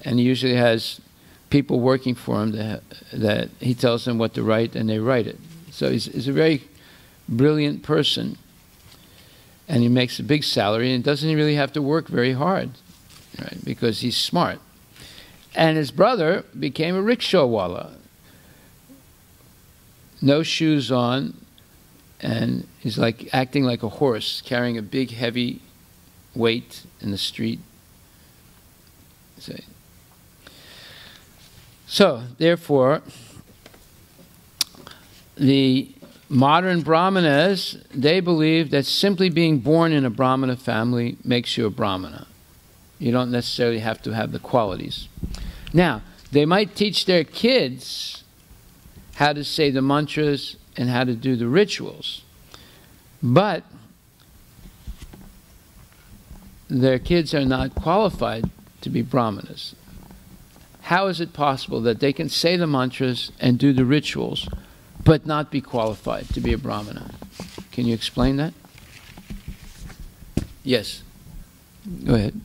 And he usually has people working for him that he tells them what to write, and they write it. So he's a very brilliant person, and he makes a big salary, and doesn't really have to work very hard, right? Because he's smart. And his brother became a rickshaw wala. No shoes on, and he's like acting like a horse, carrying a big heavy weight in the street. So, therefore, the modern Brahmanas, they believe that simply being born in a Brahmana family makes you a Brahmana. You don't necessarily have to have the qualities. Now, they might teach their kids how to say the mantras and how to do the rituals, but their kids are not qualified to be Brahmanas. How is it possible that they can say the mantras and do the rituals, but not be qualified to be a Brahmana? Can you explain that? Yes. Go ahead.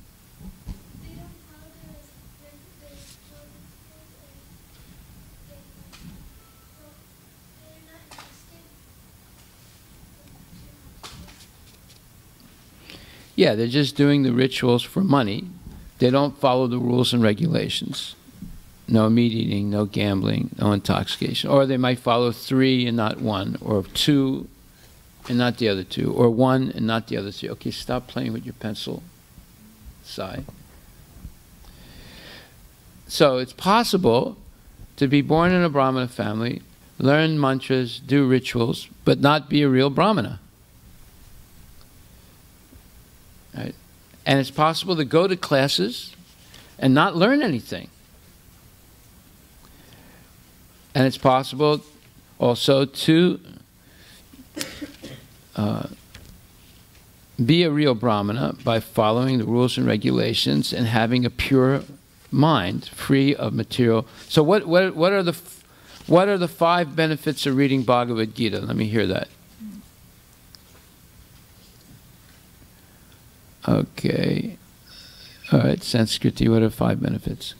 Yeah, they're just doing the rituals for money. They don't follow the rules and regulations. No meat eating, no gambling, no intoxication. Or they might follow 3 and not 1, or 2 and not the other 2, or 1 and not the other 3. Okay, stop playing with your pencil. Sigh. So it's possible to be born in a Brahmana family, learn mantras, do rituals, but not be a real Brahmana. Right? And it's possible to go to classes and not learn anything. And it's possible also to be a real Brahmana by following the rules and regulations and having a pure mind, free of material. So what are the 5 benefits of reading Bhagavad Gita? Let me hear that. Okay. All right, Sanskriti, what are 5 benefits?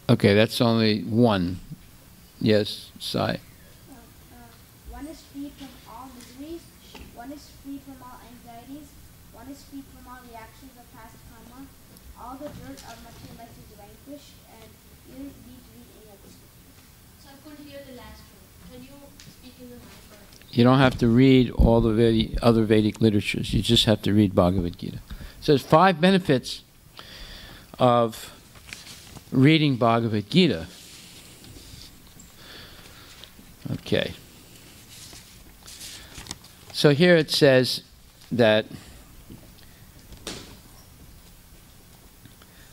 Okay, that's only 1. Yes, Sai. One is freed from all miseries, one is freed from all anxieties, one is freed from all reactions of past karma, all the dirt of material life is vanquished, and you don't need to read any other scriptures. So I couldn't hear the last one. Can you speak in the mic? You don't have to read all the other Vedic literatures. You just have to read Bhagavad Gita. So there's 5 benefits of reading Bhagavad Gita. Okay. So here it says that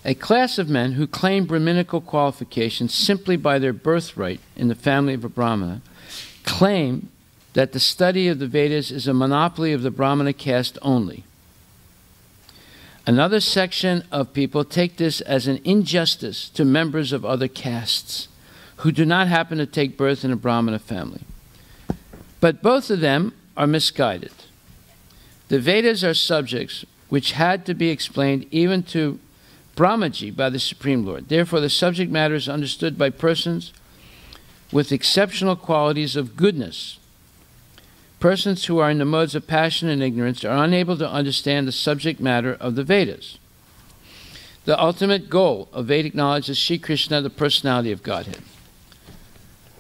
a class of men who claim Brahminical qualifications simply by their birthright in the family of a Brahmana claim that the study of the Vedas is a monopoly of the Brahmana caste only. Another section of people take this as an injustice to members of other castes who do not happen to take birth in a Brahmana family. But both of them are misguided. The Vedas are subjects which had to be explained even to Brahmaji by the Supreme Lord. Therefore, the subject matter is understood by persons with exceptional qualities of goodness. Persons who are in the modes of passion and ignorance are unable to understand the subject matter of the Vedas. The ultimate goal of Vedic knowledge is Sri Krishna, the personality of Godhead.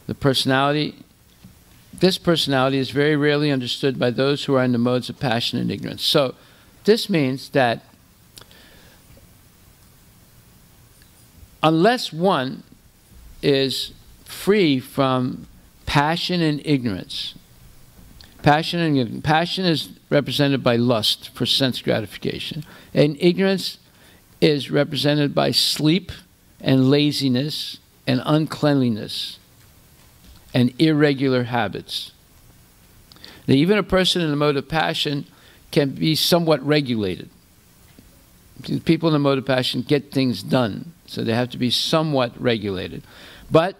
This personality is very rarely understood by those who are in the modes of passion and ignorance. So this means that unless one is free from passion and ignorance, passion is represented by lust for sense gratification, and ignorance is represented by sleep and laziness and uncleanliness and irregular habits. Now, even a person in the mode of passion can be somewhat regulated. People in the mode of passion get things done, so they have to be somewhat regulated. But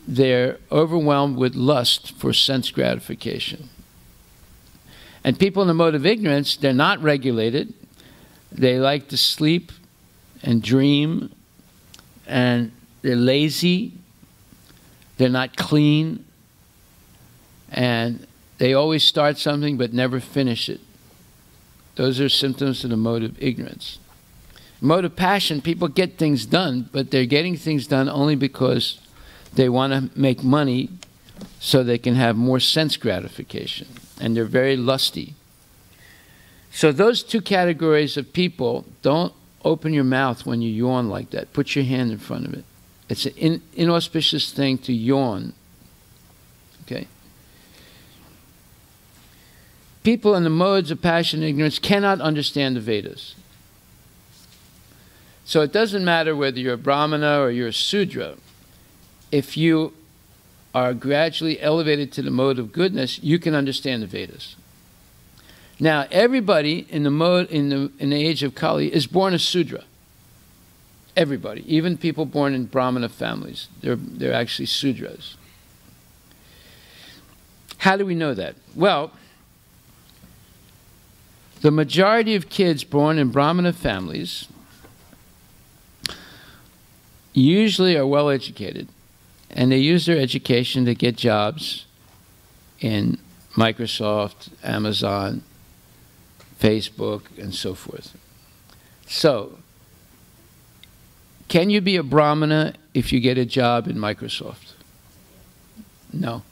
they're overwhelmed with lust for sense gratification. And people in the mode of ignorance, they're not regulated. They like to sleep and dream, and they're lazy. They're not clean, and they always start something but never finish it. Those are symptoms of the mode of ignorance. Mode of passion, people get things done, but they're getting things done only because they want to make money so they can have more sense gratification, and they're very lusty. So those 2 categories of people, don't open your mouth when you yawn like that. Put your hand in front of it. It's an inauspicious thing to yawn. Okay? People in the modes of passion and ignorance cannot understand the Vedas. So it doesn't matter whether you're a Brahmana or you're a Sudra. If you are gradually elevated to the mode of goodness, you can understand the Vedas. Now, everybody in the age of Kali is born a Sudra. Everybody, even people born in Brahmana families, they're actually Sudras. How do we know that? Well, the majority of kids born in Brahmana families usually are well educated, and they use their education to get jobs in Microsoft, Amazon, Facebook, and so forth. So, can you be a Brahmana if you get a job in Microsoft? No.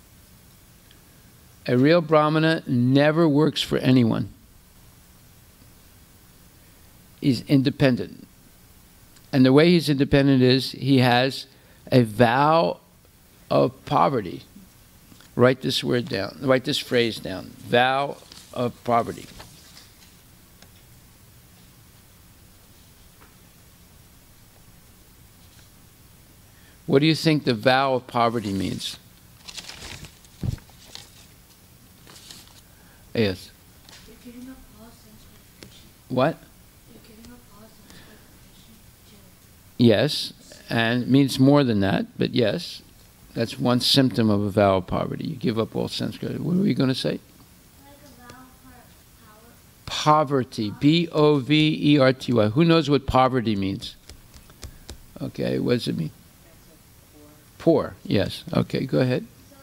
A real Brahmana never works for anyone. He's independent. And the way he's independent is he has a vow of poverty. Write this word down. Write this phrase down. Vow of poverty. What do you think the vow of poverty means? Yes. You're giving up all sense of gratification. What? You're giving up all sense of gratification. Yes, and it means more than that, but yes, that's one symptom of a vow of poverty. You give up all sense of gratification. What were you going to say? Like a vow for power. Poverty. Poverty. Who knows what poverty means? Okay, what does it mean? Poor, yes. Okay, go ahead. So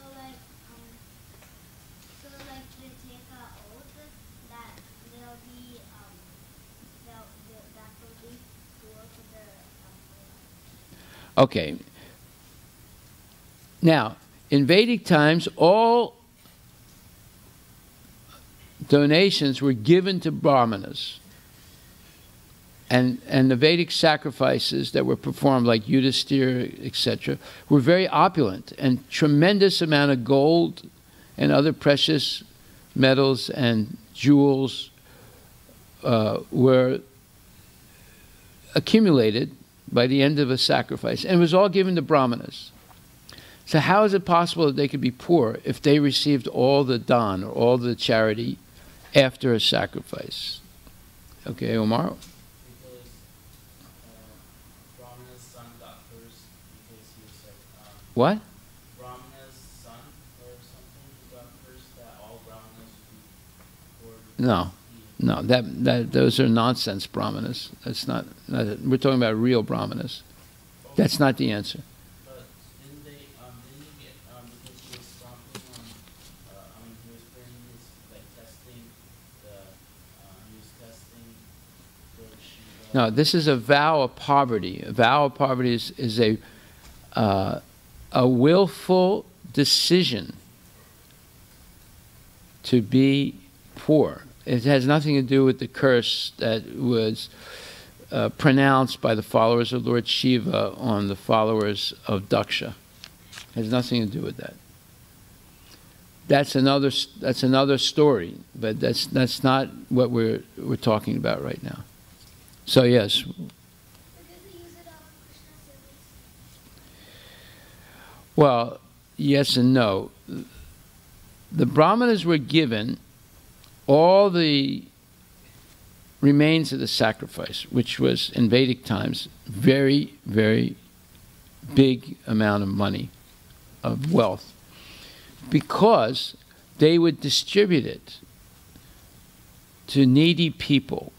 like they take an oath that they'll be that will be poor for their life. Okay. Now, in Vedic times, all donations were given to Brahmanas. And the Vedic sacrifices that were performed, like Yudhisthira, etc., were very opulent, and tremendous amount of gold and other precious metals and jewels were accumulated by the end of a sacrifice. And it was all given to Brahmanas. So how is it possible that they could be poor if they received all the dan, or all the charity, after a sacrifice? Okay, Omar? What? Brahmana's son or something got cursed that all Brahmanas would be No, that those are nonsense Brahmanas. That's not we're talking about real Brahmanas. That's not the answer. But didn't he get because he was stomping on he was putting his testing he was testing Lord Shiva. No, this is a vow of poverty. A vow of poverty is a willful decision to be poor. It has nothing to do with the curse that was pronounced by the followers of Lord Shiva on the followers of Daksha. It has nothing to do with that. That's another story, but that's not what we're talking about right now. So yes. Well, yes and no. The Brahmanas were given all the remains of the sacrifice, which was, in Vedic times, very, very big amount of money, of wealth, because they would distribute it to needy people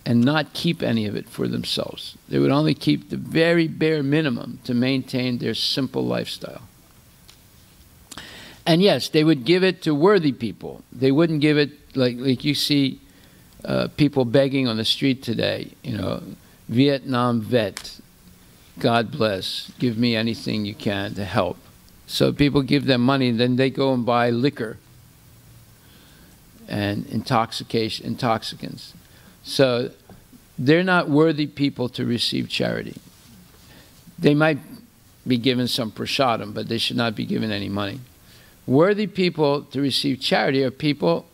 and not keep any of it for themselves. They would only keep the very bare minimum to maintain their simple lifestyle. And yes, they would give it to worthy people. They wouldn't give it like you see people begging on the street today, Vietnam vet, God bless, give me anything you can to help. So people give them money, and then they go and buy liquor and intoxicants. So they're not worthy people to receive charity. They might be given some prasadam, but they should not be given any money. Worthy people to receive charity are people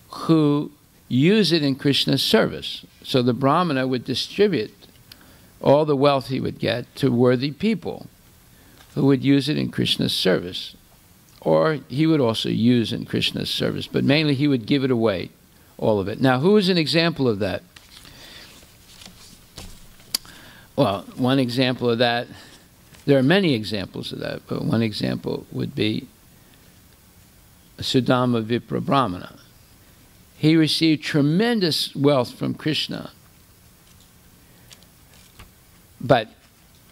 who use it in Krishna's service. So the Brahmana would distribute all the wealth he would get to worthy people who would use it in Krishna's service. Or he would also use in Krishna's service, but mainly he would give it away, all of it. Now, who is an example of that? Well, one example of that, there are many examples of that, but one example would be Sudama Vipra Brahmana. He received tremendous wealth from Krishna, but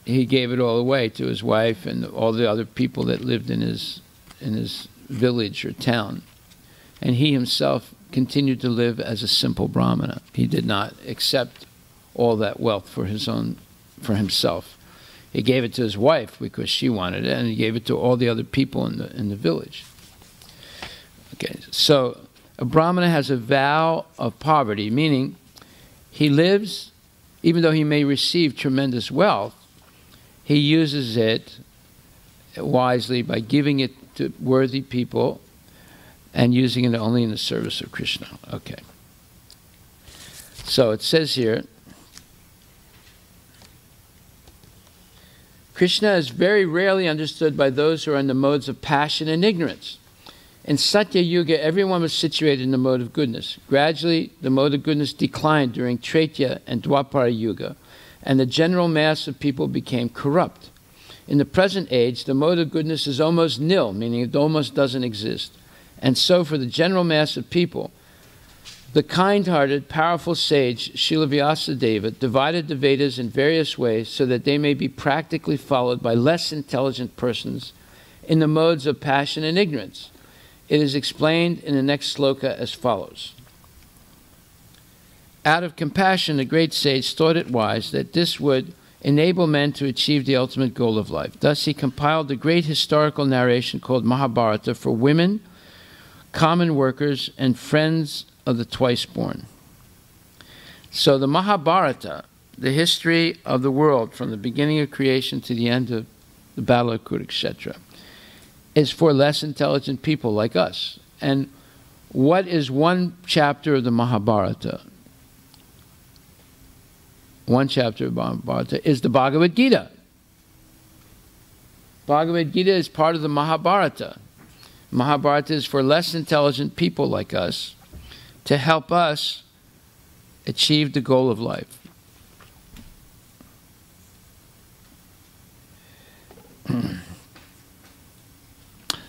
he gave it all away to his wife and all the other people that lived in his village or town. And he himself continued to live as a simple Brahmana. He did not accept all that wealth for himself. He gave it to his wife because she wanted it, and he gave it to all the other people in the village. Okay, so a Brahmana has a vow of poverty, meaning he lives, even though he may receive tremendous wealth, he uses it wisely by giving it to worthy people and using it only in the service of Krishna. Okay. So it says here, Krishna is very rarely understood by those who are in the modes of passion and ignorance. In Satya Yuga, everyone was situated in the mode of goodness. Gradually, the mode of goodness declined during Tretya and Dwapara Yuga, and the general mass of people became corrupt. In the present age, the mode of goodness is almost nil, meaning it almost doesn't exist. And so for the general mass of people, the kind-hearted, powerful sage Srila Vyasadeva divided the Vedas in various ways so that they may be practically followed by less intelligent persons in the modes of passion and ignorance. It is explained in the next sloka as follows. Out of compassion, the great sage thought it wise that this would enable men to achieve the ultimate goal of life. Thus he compiled the great historical narration called Mahabharata for women, common workers, and friends of the twice-born. So the Mahabharata, the history of the world from the beginning of creation to the end of the Battle of Kurukshetra, is for less intelligent people like us. And what is one chapter of the Mahabharata? One chapter of Mahabharata is the Bhagavad Gita. Bhagavad Gita is part of the Mahabharata. Mahabharata is for less intelligent people like us to help us achieve the goal of life.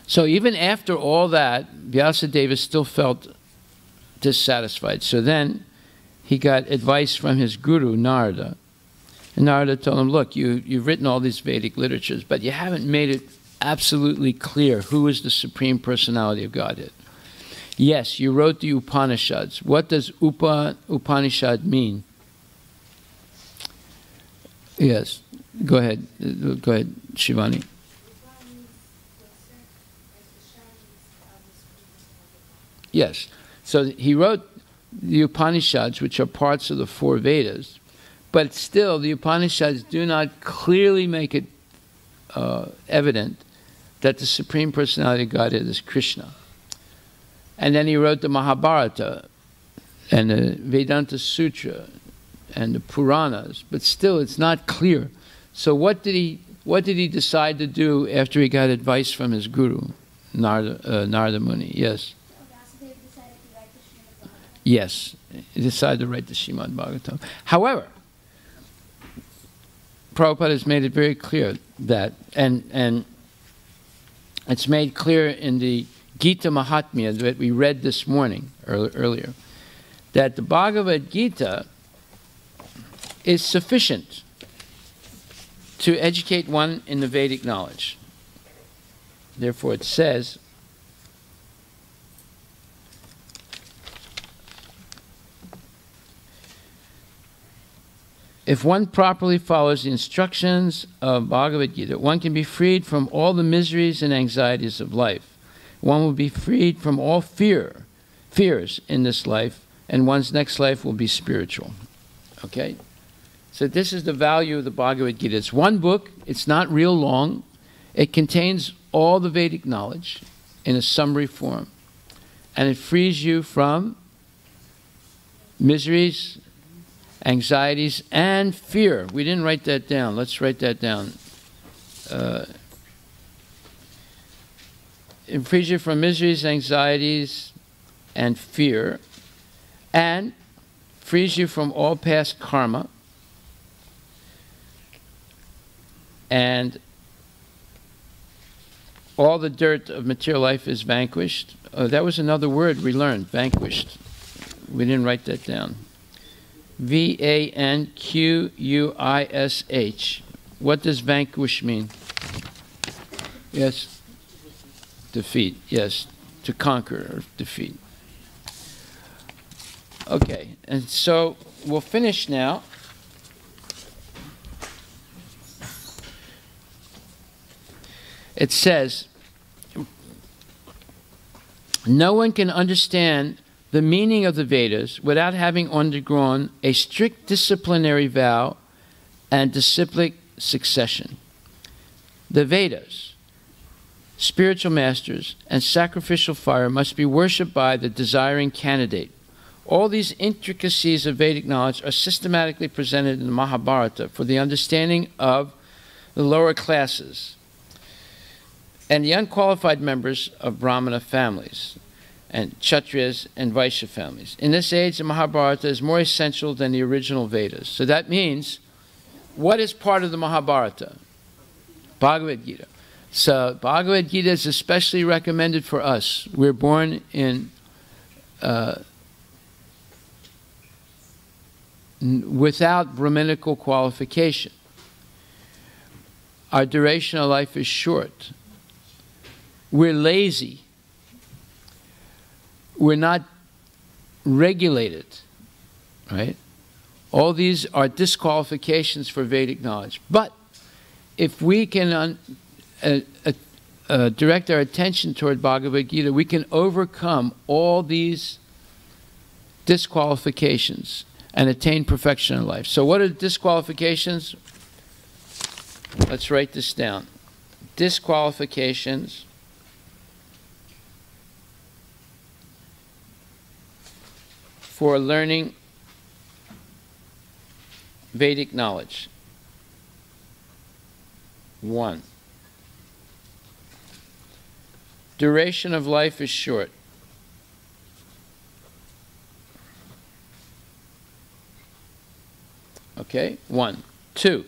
So even after all that, Vyasadeva still felt dissatisfied. So then he got advice from his guru, Narada. And Narada told him, look, you've written all these Vedic literatures, but you haven't made it absolutely clear who is the Supreme Personality of Godhead. Yes, you wrote the Upanishads. What does Upanishad mean? Yes, go ahead. Go ahead, Shivani. Yes, so he wrote the Upanishads, which are parts of the four Vedas, but still the Upanishads do not clearly make it evident that the Supreme Personality of Godhead is Krishna. And then he wrote the Mahabharata and the Vedanta Sutra and the Puranas, but still it's not clear. So what did he decide to do after he got advice from his guru, Narada Muni? Yes. Yes, he decided to write the Srimad Bhagavatam. However, Prabhupada has made it very clear that, and it's made clear in the Gita Mahatmya that we read this morning, earlier, that the Bhagavad Gita is sufficient to educate one in the Vedic knowledge. Therefore it says, if one properly follows the instructions of Bhagavad Gita, one can be freed from all the miseries and anxieties of life. One will be freed from all fears in this life, and one's next life will be spiritual. Okay? So this is the value of the Bhagavad Gita. It's one book. It's not real long. It contains all the Vedic knowledge in a summary form. And it frees you from miseries, anxieties, and fear. We didn't write that down. Let's write that down. It frees you from miseries, anxieties, and fear, and frees you from all past karma, and all the dirt of material life is vanquished. Oh, that was another word we learned, vanquished. We didn't write that down. V-A-N-Q-U-I-S-H. What does vanquish mean? Yes? Defeat, yes. To conquer or defeat. Okay, and so we'll finish now. It says, no one can understand the meaning of the Vedas without having undergone a strict disciplinary vow and disciplic succession. The Vedas, spiritual masters, and sacrificial fire must be worshipped by the desiring candidate. All these intricacies of Vedic knowledge are systematically presented in the Mahabharata for the understanding of the lower classes and the unqualified members of Brahmana families, and Kshatriyas and Vaishya families. In this age, the Mahabharata is more essential than the original Vedas. So that means, what is part of the Mahabharata? Bhagavad Gita. So Bhagavad Gita is especially recommended for us. We're born in without Brahminical qualification. Our duration of life is short. We're lazy. We're not regulated, right? All these are disqualifications for Vedic knowledge. But if we can direct our attention toward Bhagavad Gita, we can overcome all these disqualifications and attain perfection in life. So what are the disqualifications? Let's write this down. Disqualifications for learning Vedic knowledge. 1. Duration of life is short. Okay, 1. 2.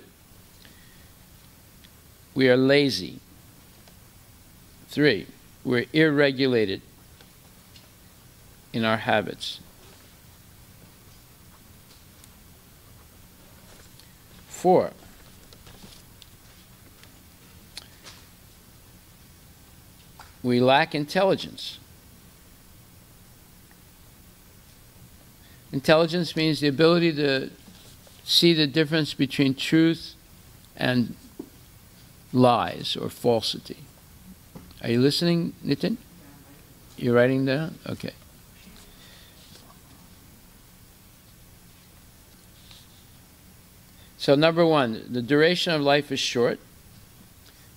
We are lazy. 3. We're irregulated in our habits. 4. We lack intelligence. Intelligence means the ability to see the difference between truth and lies or falsity. Are you listening, Nitin? You're writing down? Okay. So number 1, the duration of life is short.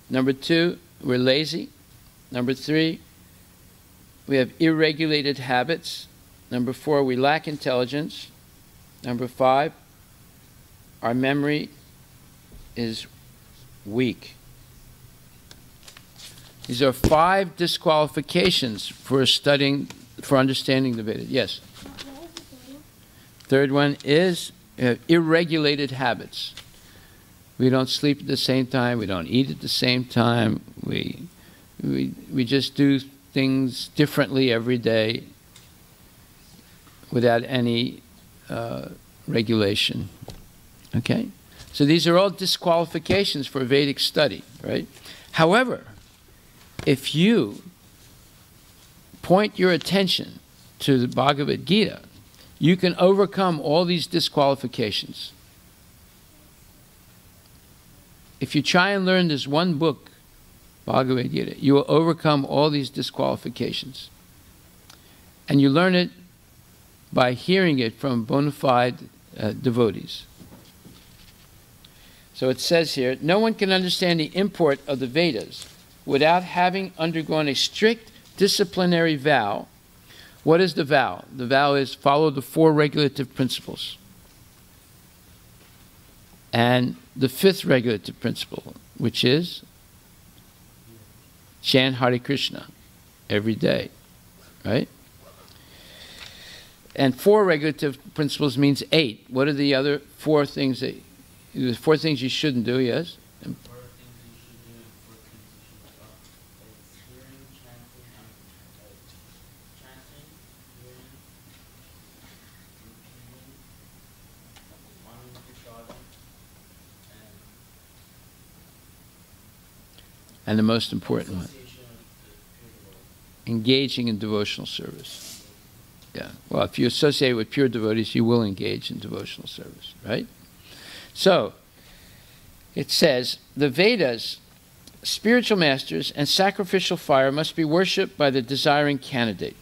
Number 2, we're lazy. Number 3, we have irregulated habits. Number 4, we lack intelligence. Number 5, our memory is weak. These are 5 disqualifications for studying, for understanding the Vedas. Yes? Third one is irregulated habits. We don't sleep at the same time. We don't eat at the same time. We just do things differently every day without any regulation. Okay? So these are all disqualifications for Vedic study, right? However, if you point your attention to the Bhagavad Gita, you can overcome all these disqualifications. If you try and learn this one book, Bhagavad Gita, you will overcome all these disqualifications. And you learn it by hearing it from bona fide devotees. So it says here, no one can understand the import of the Vedas without having undergone a strict disciplinary vow. What is the vow? The vow is follow the 4 regulative principles. And the 5th regulative principle, which is chant Hare Krishna every day, right? And 4 regulative principles means 8. What are the other 4 things that, the 4 things you shouldn't do, yes? And the most important one, engaging in devotional service. Yeah. Well, if you associate with pure devotees, you will engage in devotional service, right? So, it says, the Vedas, spiritual masters, and sacrificial fire must be worshipped by the desiring candidate.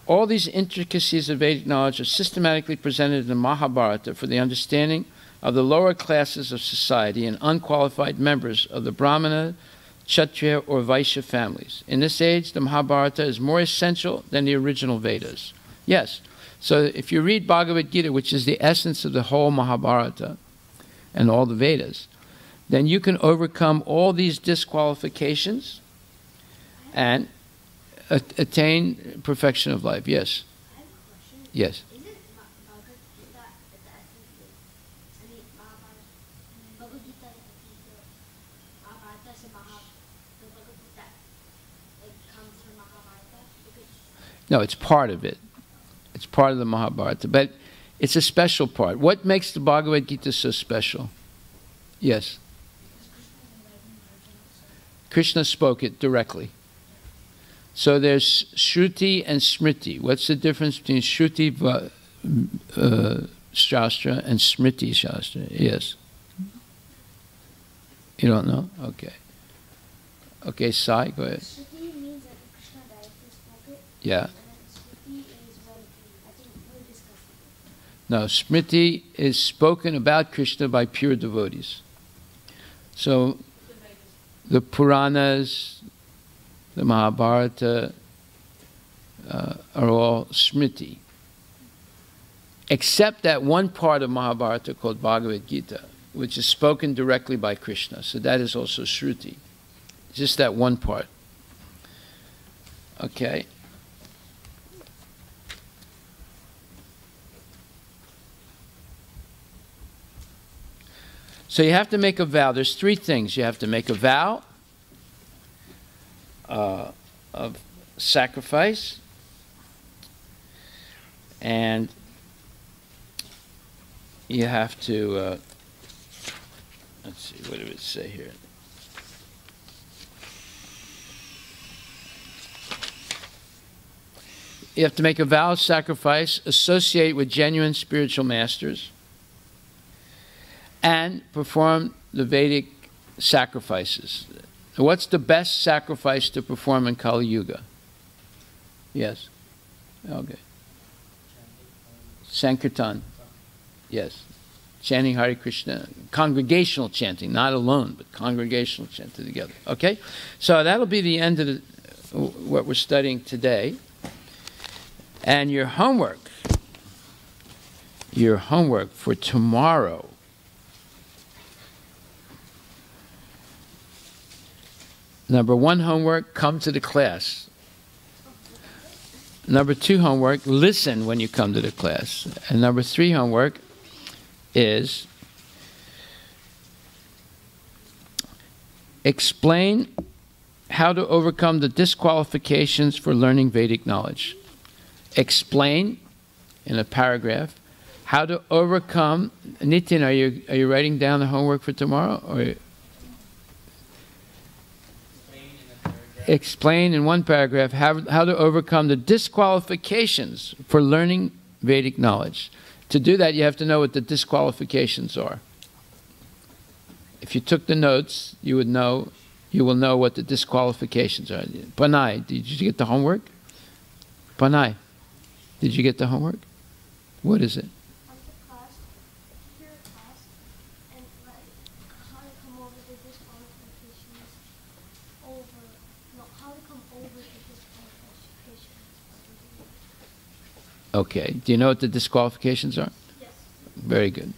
All these intricacies of Vedic knowledge are systematically presented in the Mahabharata for the understanding of the lower classes of society and unqualified members of the Brahmana, Kshatriya, or Vaishya families. In this age, the Mahabharata is more essential than the original Vedas. Yes, so if you read Bhagavad Gita, which is the essence of the whole Mahabharata and all the Vedas, then you can overcome all these disqualifications and attain perfection of life. Yes? I have a question. Yes. Isn't Bhagavad Gita at the essence of, I mean, Bhagavad Gita, Mahabharata, the Bhagavad Gita, it comes from Mahabharata? Because No, it's part of it. It's part of the Mahabharata, but it's a special part. What makes the Bhagavad Gita so special? Yes. Krishna spoke it directly. So there's Shruti and Smriti. What's the difference between Shruti Shastra and Smriti Shastra? Yes. You don't know? Okay. Okay, Sai, go ahead. Shruti means that Krishna directly spoke it. Yeah. And then Smriti is when, I think we'll discuss it. No, Smriti is spoken about Krishna by pure devotees. So the Puranas, the Mahabharata are all Smriti. Except that one part of Mahabharata called Bhagavad Gita, which is spoken directly by Krishna. So that is also Shruti. Just that one part. Okay. So you have to make a vow. There's three things. You have to make a vow of sacrifice, and you have to, let's see, what did it say here? You have to make a vow of sacrifice, associate with genuine spiritual masters, and perform the Vedic sacrifices. What's the best sacrifice to perform in Kali Yuga? Yes. Okay. Sankirtan. Yes. Chanting Hare Krishna. Congregational chanting, not alone, but congregational chanting together. Okay? So that'll be the end of what we're studying today. And your homework for tomorrow . Number one homework, come to the class. Number two homework, listen when you come to the class. And number three homework is explain how to overcome the disqualifications for learning Vedic knowledge. Explain in a paragraph how to overcome. Nitin, are you writing down the homework for tomorrow? Or explain in one paragraph how to overcome the disqualifications for learning Vedic knowledge. To do that, you have to know what the disqualifications are. If you took the notes, you will know what the disqualifications are. Panay, did you get the homework? Panay, did you get the homework? What is it? Okay. Do you know what the disqualifications are? Yes. Very good.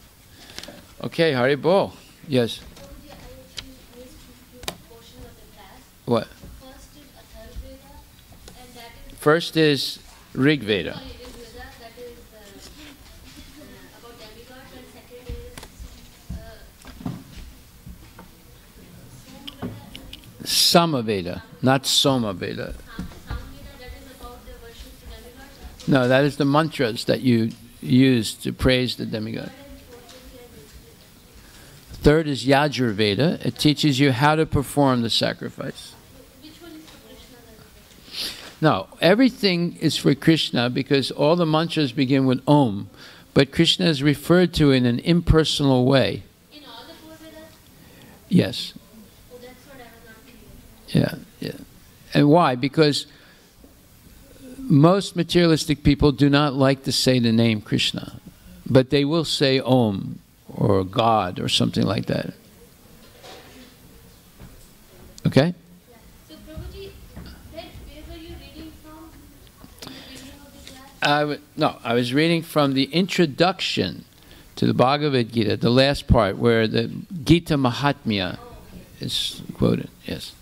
Okay, Hari Bol. Yes. What? First is Rig Veda. Samaveda, not Somaveda. No, that is the mantras that you use to praise the demigod. Third is Yajurveda. It teaches you how to perform the sacrifice. Which one is for Krishna then? No, everything is for Krishna because all the mantras begin with Om, but Krishna is referred to in an impersonal way. In all the four Vedas? Yes. Oh, that's what I was not clear. Yeah. And why? Because most materialistic people do not like to say the name Krishna, but they will say Om or God or something like that. Okay? So, Prabhuji, where were you reading from in the beginning of the class? No, I was reading from the introduction to the Bhagavad Gita, the last part where the Gita Mahatmya is quoted. Yes.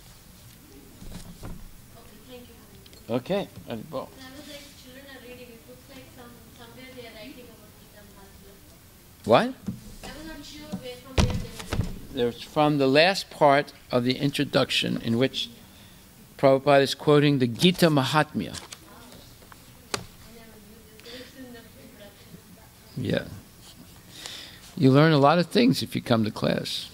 Okay, thank you. Okay. I was like, children are reading. It looks like somewhere they are writing about Gita Mahatma. What? I was not sure from where they were reading. There's from the last part of the introduction in which Prabhupada is quoting the Gita Mahatmya. I never knew this. It's in the introduction. Yeah. You learn a lot of things if you come to class.